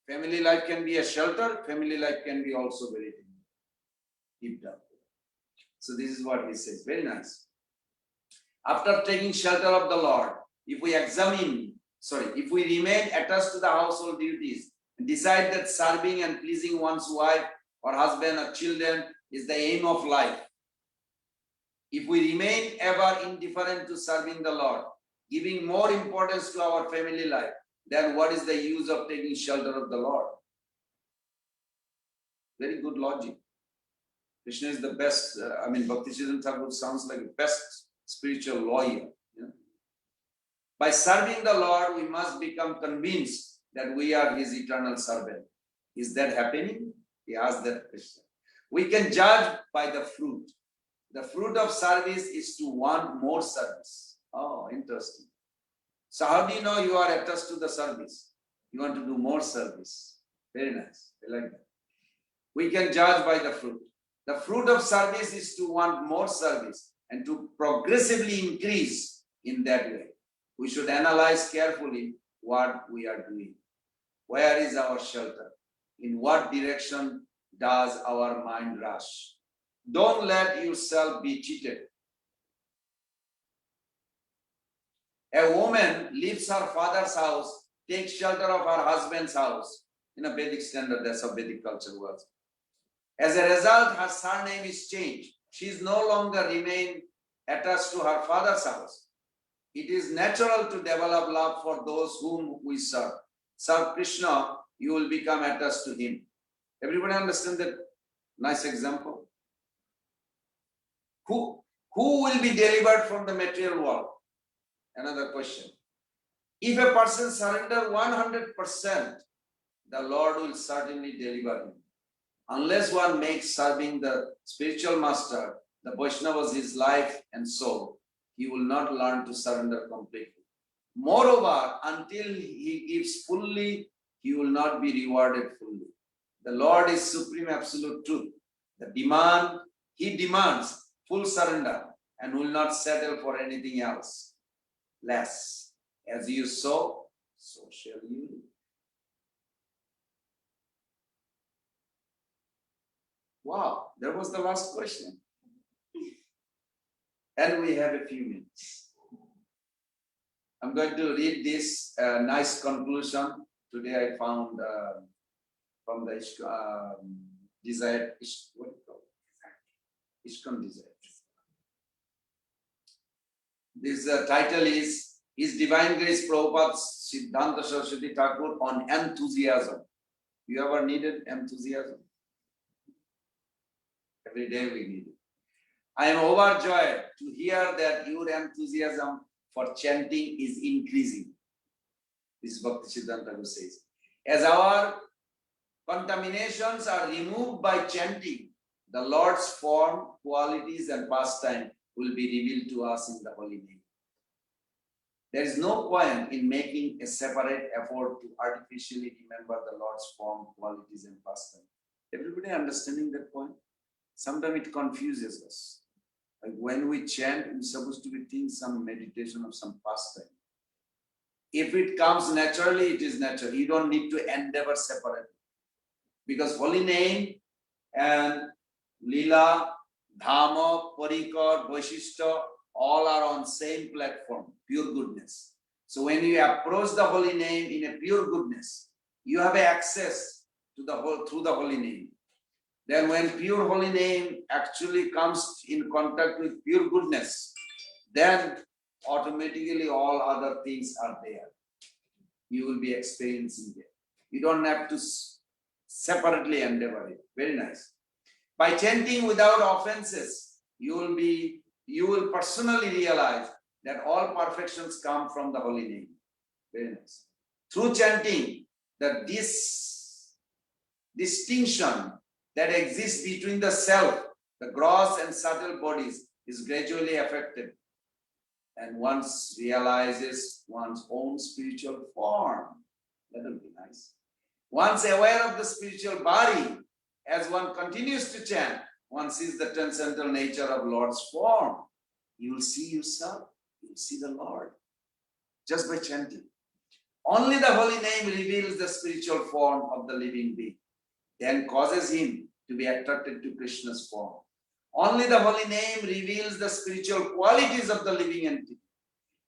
Family life can be a shelter. Family life can be also very deep down. So this is what he says. Very nice. After taking shelter of the Lord, if we remain attached to the household duties and decide that serving and pleasing one's wife or husband or children is the aim of life, if we remain ever indifferent to serving the Lord, giving more importance to our family life, then what is the use of taking shelter of the Lord? Very good logic. Krishna is the best. Bhaktisiddhanta Thakur sounds like the best spiritual lawyer. By serving the Lord, we must become convinced that we are His eternal servant. Is that happening? He asked that question. We can judge by the fruit. The fruit of service is to want more service. Oh, interesting. So how do you know you are attached to the service? You want to do more service. Very nice. I like that. We can judge by the fruit. The fruit of service is to want more service and to progressively increase in that way. We should analyze carefully what we are doing. Where is our shelter? In what direction does our mind rush? Don't let yourself be cheated. A woman leaves her father's house, takes shelter of her husband's house. In a Vedic standard, that's how Vedic culture was. As a result, her surname is changed. She is no longer remain attached to her father's house. It is natural to develop love for those whom we serve. Serve Krishna, you will become attached to him. Everybody understand that nice example? Who will be delivered from the material world? Another question. If a person surrender 100%, the Lord will certainly deliver him. Unless one makes serving the spiritual master, the Vaishnavas, his life and soul, he will not learn to surrender completely. Moreover, until he gives fully, he will not be rewarded fully. The Lord is supreme absolute truth. He demands full surrender and will not settle for anything else. Less. As you sow, so shall you reap. Wow, that was the last question. And we have a few minutes. I'm going to read this nice conclusion. Today I found from the Desire, what do you call it? ISKCON Desire. This title is His Divine Grace Prabhupada's Siddhanta Saraswati Thakur on enthusiasm. You ever needed enthusiasm? Every day we need it. I am overjoyed to hear that your enthusiasm for chanting is increasing. This is Bhaktisiddhanta who says. As our contaminations are removed by chanting, the Lord's form, qualities and pastime will be revealed to us in the holy name. There is no point in making a separate effort to artificially remember the Lord's form, qualities, and pastime. Everybody understanding that point? Sometimes it confuses us. Like when we chant, we're supposed to be thinking some meditation of some pastime. If it comes naturally, it is natural. You don't need to endeavor separately. Because holy name and Lila, Dhamma, Parikar, Vaishishta, all are on same platform, pure goodness. So when you approach the holy name in a pure goodness, you have access to the whole through the holy name. Then when pure holy name actually comes in contact with pure goodness, then automatically all other things are there. You will be experiencing it. You don't have to separately endeavor it. Very nice. By chanting without offenses, you will personally realize that all perfections come from the holy name. Very nice. Through chanting, the distinction that exists between the self, the gross and subtle bodies, is gradually affected. And once realizes one's own spiritual form. That will be nice. Once aware of the spiritual body, as one continues to chant, one sees the transcendental nature of Lord's form. You will see yourself, you will see the Lord, just by chanting. Only the holy name reveals the spiritual form of the living being, then causes him to be attracted to Krishna's form. Only the holy name reveals the spiritual qualities of the living entity,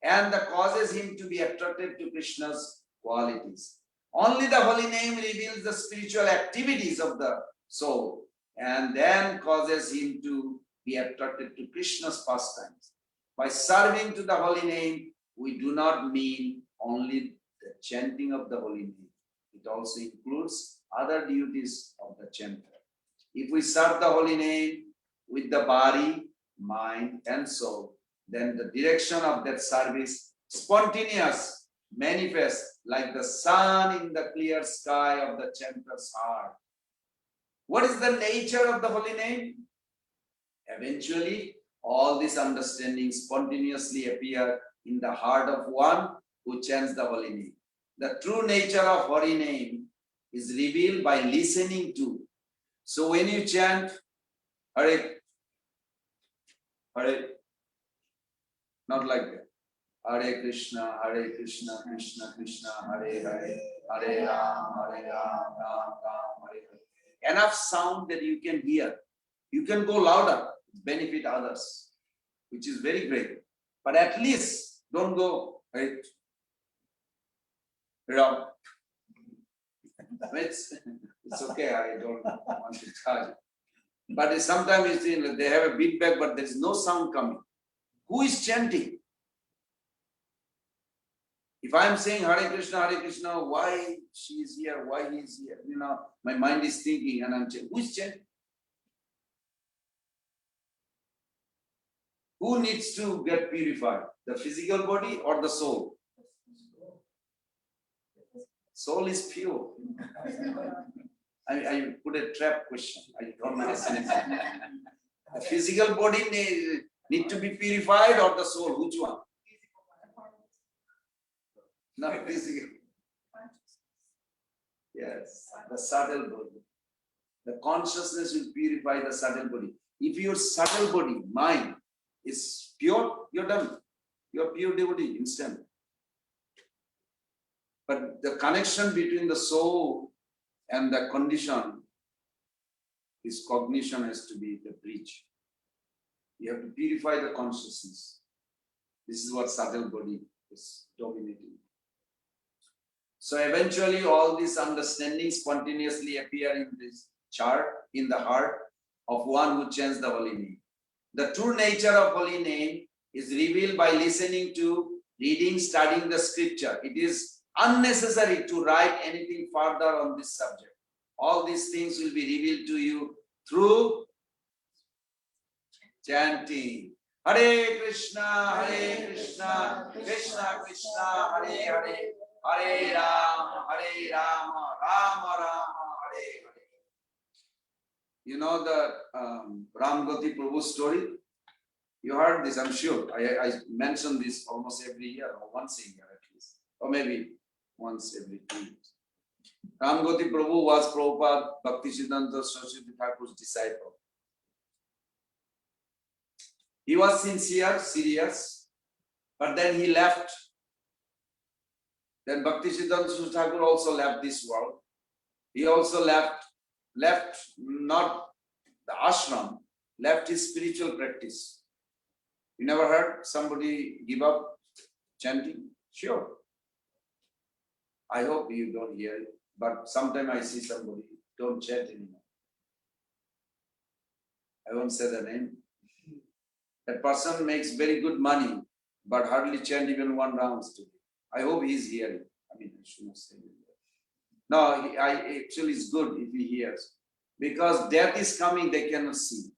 and causes him to be attracted to Krishna's qualities. Only the holy name reveals the spiritual activities of the soul, and then causes him to be attracted to Krishna's pastimes. By serving to the holy name, we do not mean only the chanting of the holy name. It also includes other duties of the chanter. If we serve the holy name with the body, mind, and soul, then the direction of that service, spontaneous, manifests like the sun in the clear sky of the chanter's heart. What is the nature of the holy name? Eventually, all this understanding spontaneously appear in the heart of one who chants the holy name. The true nature of holy name is revealed by listening to. So when you chant Hare, Hare, not like that. Hare Krishna, Krishna Krishna, Hare Hare, Hare Ram, Ram Ram, Hare Hare. Enough sound that you can hear. You can go louder, benefit others, which is very great. But at least don't go Hare Ram. It's okay, I don't want to charge. But sometimes they have a beat back, but there is no sound coming. Who is chanting? If I am saying Hare Krishna, why she is here, why he is here? My mind is thinking and I'm chanting. Who is chanting? Who needs to get purified? The physical body or the soul? Soul is pure. I put a trap question. I don't understand it. The physical body need to be purified or the soul? Which one? Not physical. Yes, the subtle body. The consciousness will purify the subtle body. If your subtle body, mind, is pure, you're done. You're pure devotee, instant. But the connection between the soul and the condition, is cognition has to be the bridge. You have to purify the consciousness. This is what subtle body is dominating. So eventually all these understandings spontaneously appear in this chart, in the heart of one who chants the holy name. The true nature of holy name is revealed by listening to, reading, studying the scripture. It is unnecessary to write anything further on this subject. All these things will be revealed to you through chanting. Hare Krishna, Krishna Krishna, Hare Hare, Hare Rama, Rama Rama, Hare Hare. You know the Ram Goti Prabhu story? You heard this, I'm sure. I mention this almost every year, or once a year at least, or maybe once every 2 years. Ramgoti Prabhu was Prabhupada Bhaktisiddhanta Saraswati Thakur's disciple. He was sincere, serious, but then he left. Then Bhaktisiddhanta Saraswati Thakur also left this world. He also left not the ashram, left his spiritual practice. You never heard somebody give up chanting? Sure. I hope you don't hear it, but sometimes I see somebody don't chant anymore. I won't say the name. That person makes very good money, but hardly chant even 1 round today. I hope he's hearing. I mean, I should not say that. No, actually it's good if he hears. Because death is coming, they cannot see.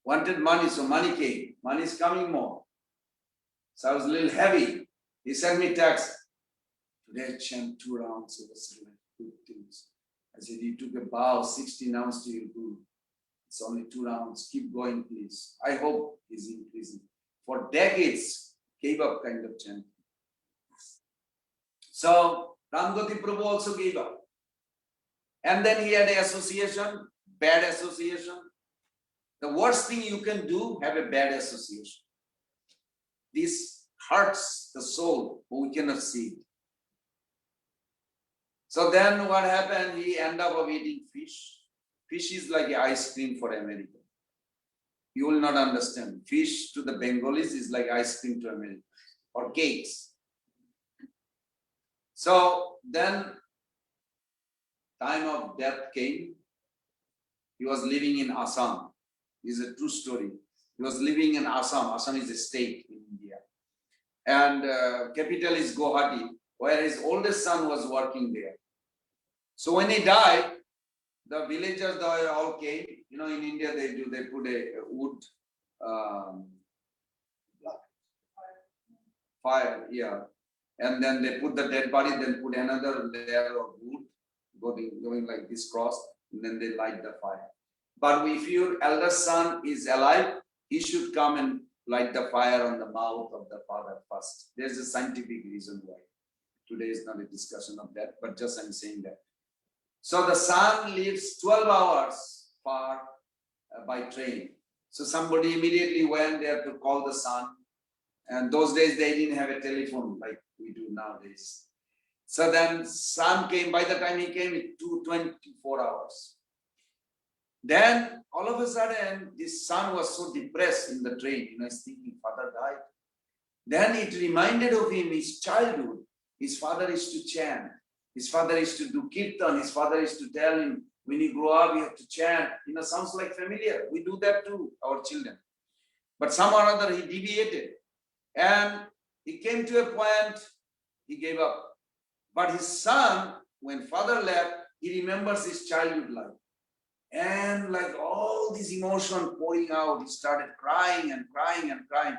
Wanted money, so money came. Money is coming more. So I was a little heavy. He sent me text. Today I chant 2 rounds. It was like good things. I said, you took a vow, 16 rounds to your guru. It's only 2 rounds. Keep going, please. I hope he's increasing. For decades, gave up kind of chanting. So Ramgoti Prabhu also gave up. And then he had an association, bad association. The worst thing you can do, have a bad association. This hurts the soul, but we cannot see it. So then what happened? He ended up eating fish. Fish is like ice cream for America. You will not understand. Fish to the Bengalis is like ice cream to America, or cakes. So then time of death came. He was living in Assam. This is a true story. He was living in Assam. Assam is a state in India. And capital is Guwahati, where his oldest son was working there. So when he died, the villagers, they all came. You know, in India they put a wood fire, yeah. And then they put the dead body, then put another layer of wood, going like this cross, and then they light the fire. But if your elder son is alive, he should come and light the fire on the mouth of the father first. There's a scientific reason why. Today is not a discussion of that, but just I'm saying that. So the son lives 12 hours far by train. So somebody immediately went there to call the son. And those days they didn't have a telephone like we do nowadays. So then son came. By the time he came, it took 24 hours. Then all of a sudden, this son was so depressed in the train. You know, he's thinking, father died. Then it reminded of him his childhood. His father used to chant. His father used to do kirtan. His father used to tell him, when you grow up, you have to chant. You know, sounds like familiar. We do that to our children. But somehow or other, he deviated. And he came to a point, he gave up. But his son, when father left, he remembers his childhood life. And like all this emotion pouring out, he started crying and crying and crying.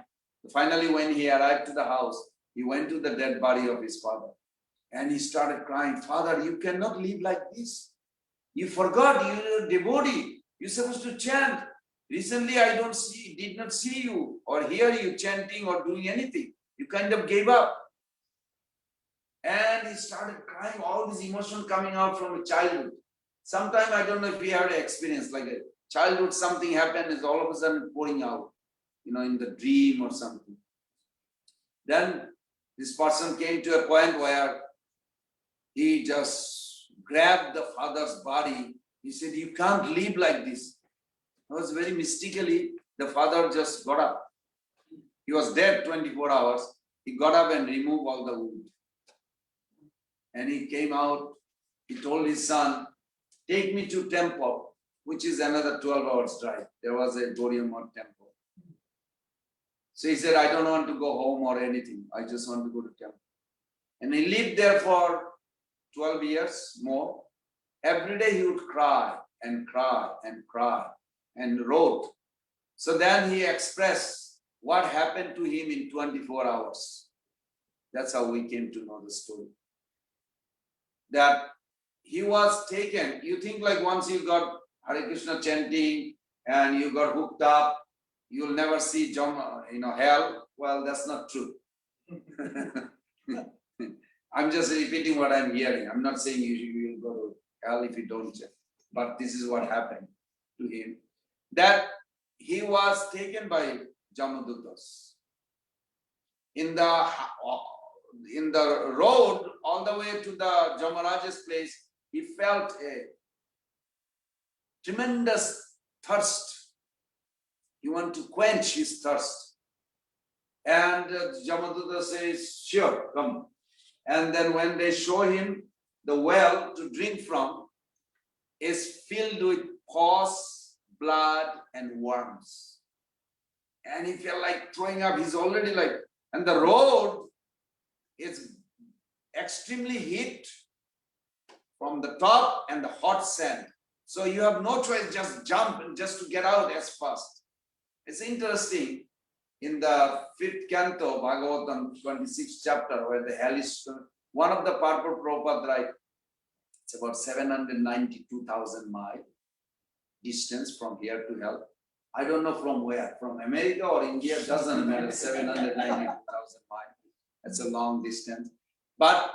Finally, when he arrived to the house, he went to the dead body of his father. And he started crying, Father, you cannot live like this. You forgot, you're a devotee. You're supposed to chant. Recently, did not see you or hear you chanting or doing anything. You kind of gave up. And he started crying, all this emotion coming out from childhood. Sometimes, I don't know if you have an experience like a childhood, something happened, is all of a sudden pouring out, you know, in the dream or something. Then this person came to a point where he just grabbed the father's body. He said, you can't live like this. It was very mystically, the father just got up. He was dead 24 hours. He got up and removed all the wound. And he came out. He told his son, take me to temple, which is another 12 hours drive. There was a Gaudiya Math temple. So he said, I don't want to go home or anything. I just want to go to temple. And he lived there for 12 years more. Every day he would cry and cry and cry and wrote. So then he expressed what happened to him in 24 hours. That's how we came to know the story. That he was taken. You think like once you got Hare Krishna chanting and you got hooked up you'll never see hell. Well, that's not true. I'm just repeating what I'm hearing. I'm not saying you will go to hell if you don't check. But this is what happened to him. That he was taken by Jamadutas. In the road, all the way to the Jamaraja's place, he felt a tremendous thirst. He wanted to quench his thirst. And Jamaduta says, sure, come. And then when they show him the well to drink from is filled with pus, blood, and worms. And he felt like throwing up. He's already like, and the road is extremely heat from the top and the hot sand. So you have no choice, just jump and just to get out as fast. It's interesting. In the 5th canto, Bhagavatam, 26th chapter, where the hell is, one of the Purport Prabhupada write, it's about 792,000 miles distance from here to hell. I don't know from where, from America or India, doesn't matter, 792,000 miles. That's a long distance. But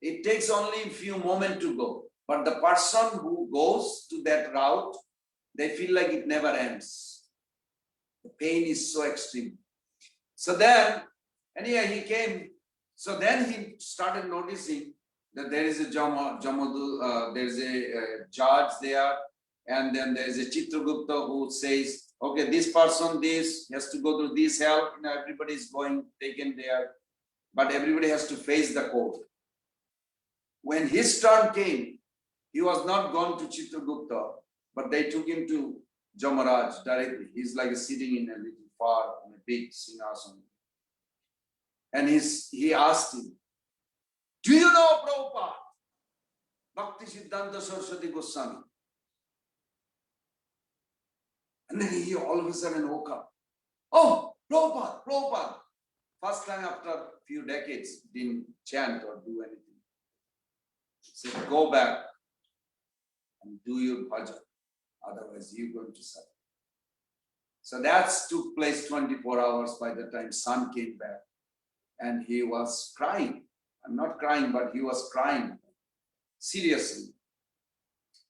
it takes only a few moments to go. But the person who goes to that route, they feel like it never ends. The pain is so extreme. So then, anyway, he came. So then he started noticing that there is a there is a judge there, and then there is a Chitragupta who says, okay, this person, this has to go to this hell. Everybody is going, taken there, but everybody has to face the court. When his turn came, he was not gone to Chitragupta, but they took him to Jamaraj directly. He's like sitting in a little far on a big singhasan. And he asked him, do you know Prabhupada? Bhaktisiddhanta Sarasvati Goswami. And then he all of a sudden woke up. Oh, Prabhupada. First time after a few decades, didn't chant or do anything. He said, go back and do your bhajan. Otherwise, you're going to suffer. So that took place 24 hours by the time sun came back. And he was crying. I'm not crying, but he was crying seriously.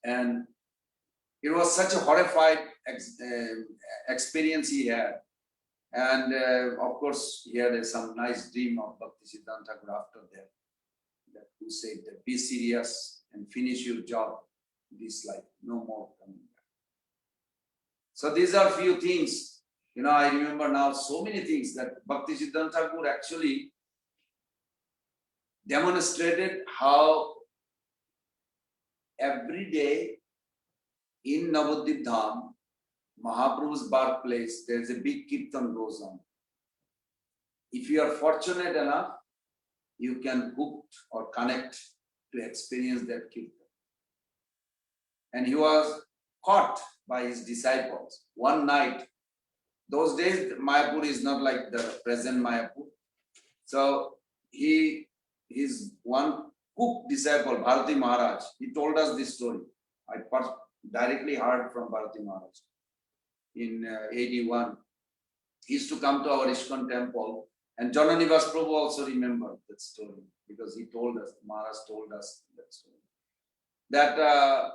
And it was such a horrified experience he had. And of course, he had some nice dream of Bhaktisiddhanta after that who said that be serious and finish your job this life, no more coming back. So these are few things. I remember now so many things that Bhaktisiddhanta Thakur actually demonstrated how every day in Navadvip Dham, Mahaprabhu's birthplace, there is a big kirtan goes on. If you are fortunate enough, you can hook or connect to experience that kirtan. And he was caught by his disciples. One night, those days Mayapur is not like the present Mayapur. So his one cook disciple, Bharati Maharaj, he told us this story. I directly heard from Bharati Maharaj in 81. He used to come to our ISKCON temple, and Jananivas Prabhu also remembered that story because he told us, Maharaj told us that story. That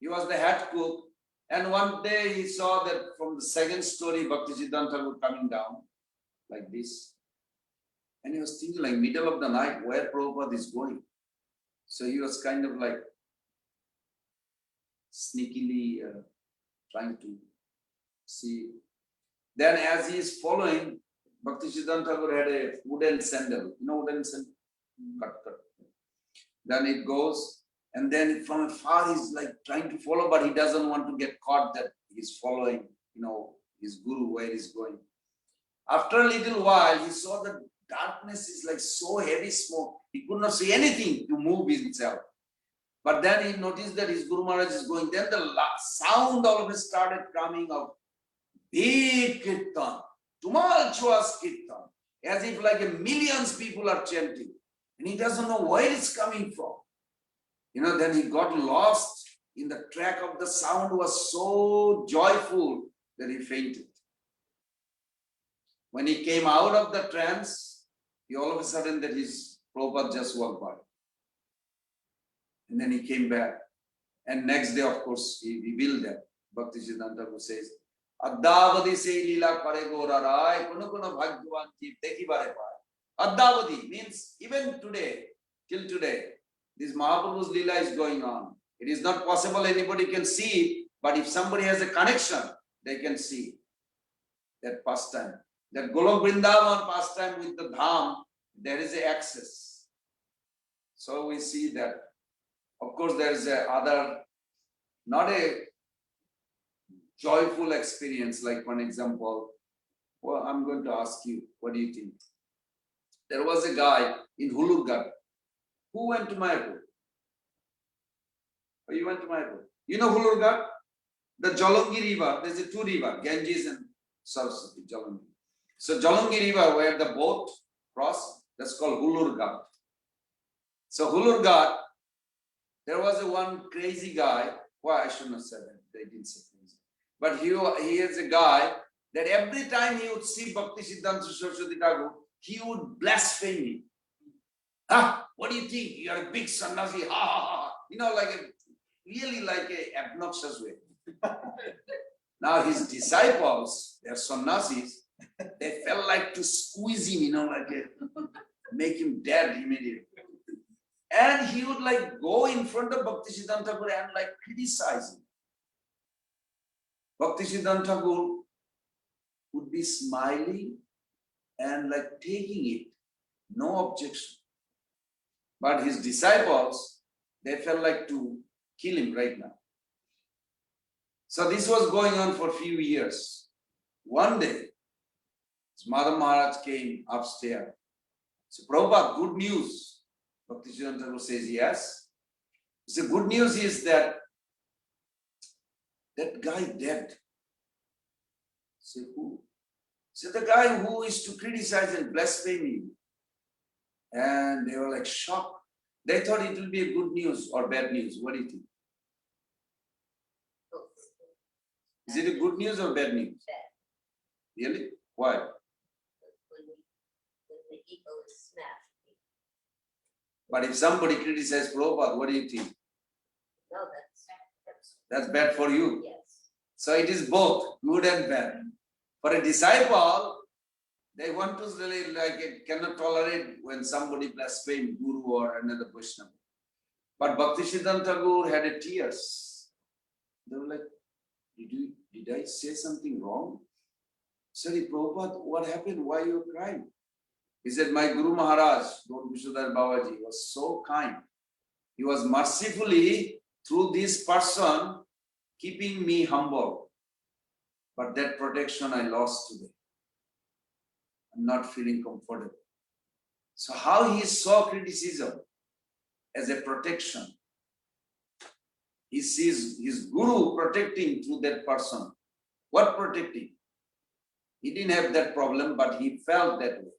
he was the head cook, and one day he saw that from the second story, Bhaktisiddhanta was coming down like this. And he was thinking like middle of the night, where Prabhupada is going. So he was kind of like sneakily trying to see. Then as he is following, Bhaktisiddhanta had a wooden sandal. Wooden sandal? Cut. Then it goes, and then from afar he's like trying to follow, but he doesn't want to get caught that he's following, his guru, where he's going. After a little while, he saw that darkness is like so heavy smoke. He could not see anything to move himself. But then he noticed that his Guru Maharaj is going. Then the sound all of it started coming of big kirtan, tumultuous kirtan, as if like millions people are chanting. And he doesn't know where it's coming from. Then he got lost in the track of the sound was so joyful that he fainted. When he came out of the trance, he all of a sudden that his Prabhupada just walked by. And then he came back. And next day, of course, he revealed that. Bhaktisiddhanta says, Addavadi se lila kare gora rai, kuno kuno bhagwan jeev dekhi bare pai. Addavadi means even today, till today, this Mahaprabhu's lila is going on. It is not possible anybody can see it, but if somebody has a connection, they can see that pastime. That Golok Vrindavan pastime with the Dham, there is a access. So we see that. Of course, there is a other, not a joyful experience, like one example. Well, I'm going to ask you, what do you think? There was a guy in Hulurgarh who went to Mayapur. Oh, you went to Mayapur. You know Hulurgarh? The Jalangi river, there's a two river, Ganges and Sarasvati, Jalangi. So Jalangi river, where the boat cross, that's called Hulurgarh. So Hulurgarh, there was a one crazy guy. Well, I shouldn't have said that. They didn't say crazy. But he is a guy that every time he would see Bhaktisiddhanta Saraswati Thakur, he would blaspheme him. What do you think? You are a big sannyasi. Ha ha ha. You know, really like a obnoxious way. Now his disciples, their sannyasis, they felt like to squeeze him, you know, make him dead immediately. And he would go in front of Bhaktisiddhanta Thakur and criticize him. Bhaktisiddhanta Thakur would be smiling and taking it, no objection. But his disciples, they felt like to kill him right now. So this was going on for a few years. One day, Madhav Maharaj came upstairs. So Prabhupada, good news. Bhaktisiddhanta Thakur says yes. The good news is that guy dead. Say who? Say the guy who is to criticize and blaspheme you. And they were shocked. They thought it will be a good news or bad news. What do you think? Is it a good news or bad news? Bad. Really? Why? When the ego is smashed. But if somebody criticizes Prabhupada, what do you think? No, that's bad for you. Yes. So it is both good and bad. For a disciple, they want to really cannot tolerate when somebody blasphemes Guru or another Vaishnava. But Bhaktisiddhanta Thakur had a tears. They were like, did I say something wrong? Sorry, Prabhupada, what happened? Why are you crying? He said, my Guru Maharaj, Lord Vishudhar Babaji, was so kind. He was mercifully, through this person, keeping me humble. But that protection I lost today. I'm not feeling comfortable. So how he saw criticism as a protection. He sees his Guru protecting through that person. What protecting? He didn't have that problem, but he felt that way.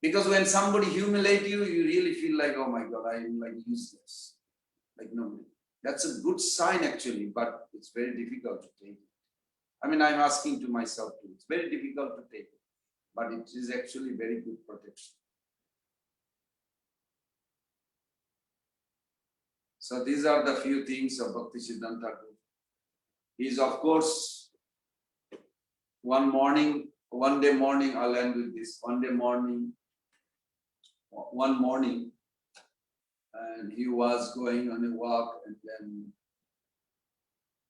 Because when somebody humiliates you, you really feel like, oh my God, I am useless. No, that's a good sign actually, but it's very difficult to take it. I mean, I'm asking to myself too. It's very difficult to take it, but it is actually very good protection. So these are the few things of Bhaktisiddhanta Thakur. He is, of course, one day morning, I'll end with this. One morning, and he was going on a walk, and then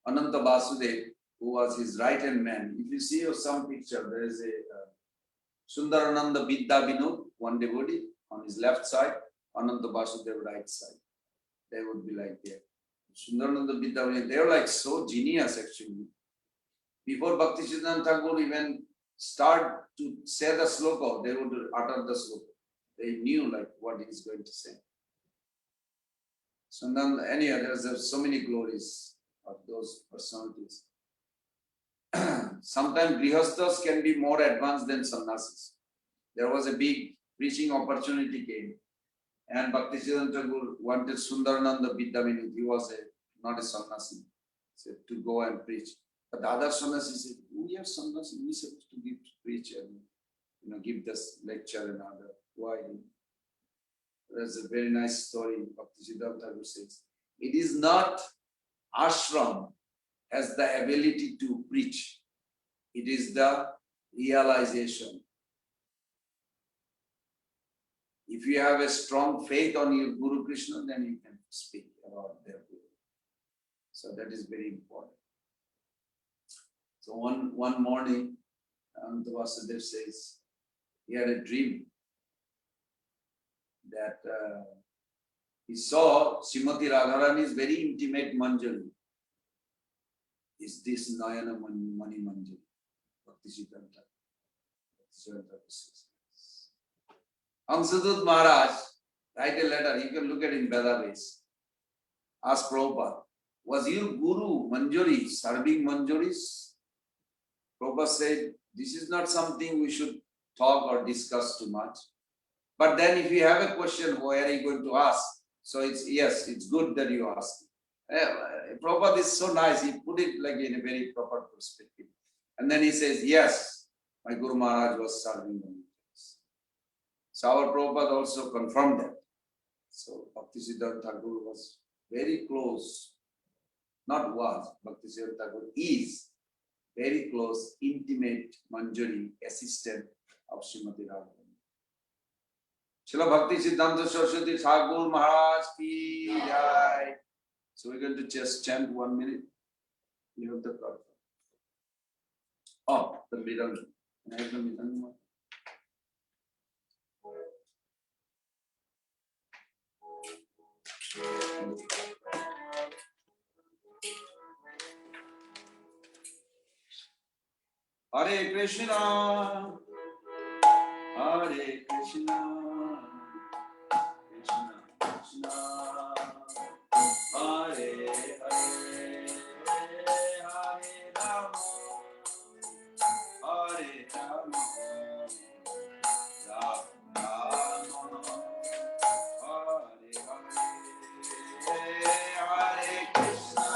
Ananta Vasudev, who was his right-hand man. If you see some picture, there is a Sundarananda Vidya Vinod, one devotee, on his left side, Ananta Vasudev right side. They would be like that. Sundarananda Vidya Vinod, they were so genius actually. Before Bhaktisiddhanta Thakur even start to say the sloka, they would utter the sloka. They knew what he is going to say. So then, anyhow, there's so many glories of those personalities. Sometimes grihasthas can be more advanced than sannyasis. There was a big preaching opportunity came, and Bhaktisiddhanta Thakur wanted Sundarananda Vidya Vinod. He was not a sannyasi, said to go and preach. But the other sannyasi said, we are sannyasi, we supposed to give preach and give this lecture and other. Why? There's a very nice story. Bhaktisiddhanta Thakur says, it is not ashram has the ability to preach. It is the realization. If you have a strong faith on your Guru Krishna, then you can speak about their Guru. So that is very important. So one morning, the Vasudev says, he had a dream that he saw Srimati Radharani's very intimate manjari. Is this Nayana Mani Manjari? Bhaktisiddhanta. Hamsadut Maharaj, write a letter, you can look at it in Vedabase. Ask Prabhupada, was your Guru Manjari serving Manjaris? Prabhupada said, this is not something we should talk or discuss too much. But then if you have a question, where are you going to ask? So it's good that you ask. Prabhupada is so nice, he put it like in a very proper perspective. And then he says, yes, my Guru Maharaj was serving them. So our Prabhupada also confirmed that. So Bhaktisiddhanta Thakur was very close, not was, Bhaktisiddhanta Thakur is very close, intimate Manjari assistant of Srimati Radharani. Srila Bhaktisiddhanta Saraswati Thakur Maharaj ki jai. So we're going to just chant 1 minute. You have the platform. Oh, the middle. Can I have the middle one? Hare Krishna, Hare Krishna, Krishna Krishna, Hare Hare, Hare Rama, Hare Rama, Rama Rama, Hare Hare, Hare Krishna.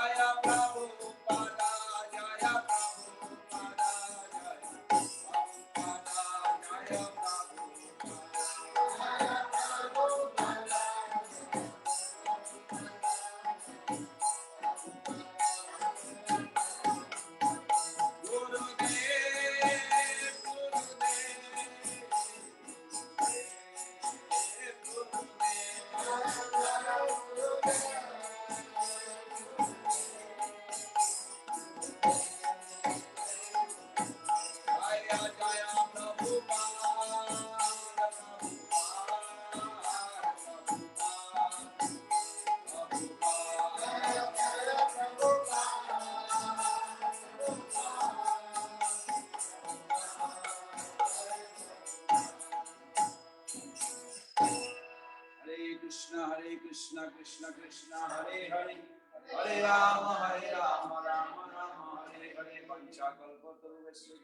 Jaya Prabhupada, Jaya Prabhupada, Jaya Hare Krishna, Krishna Krishna, Hare Hare, Hare Rama, Rama Rama, Hare Hare, Panchakalpataruvasya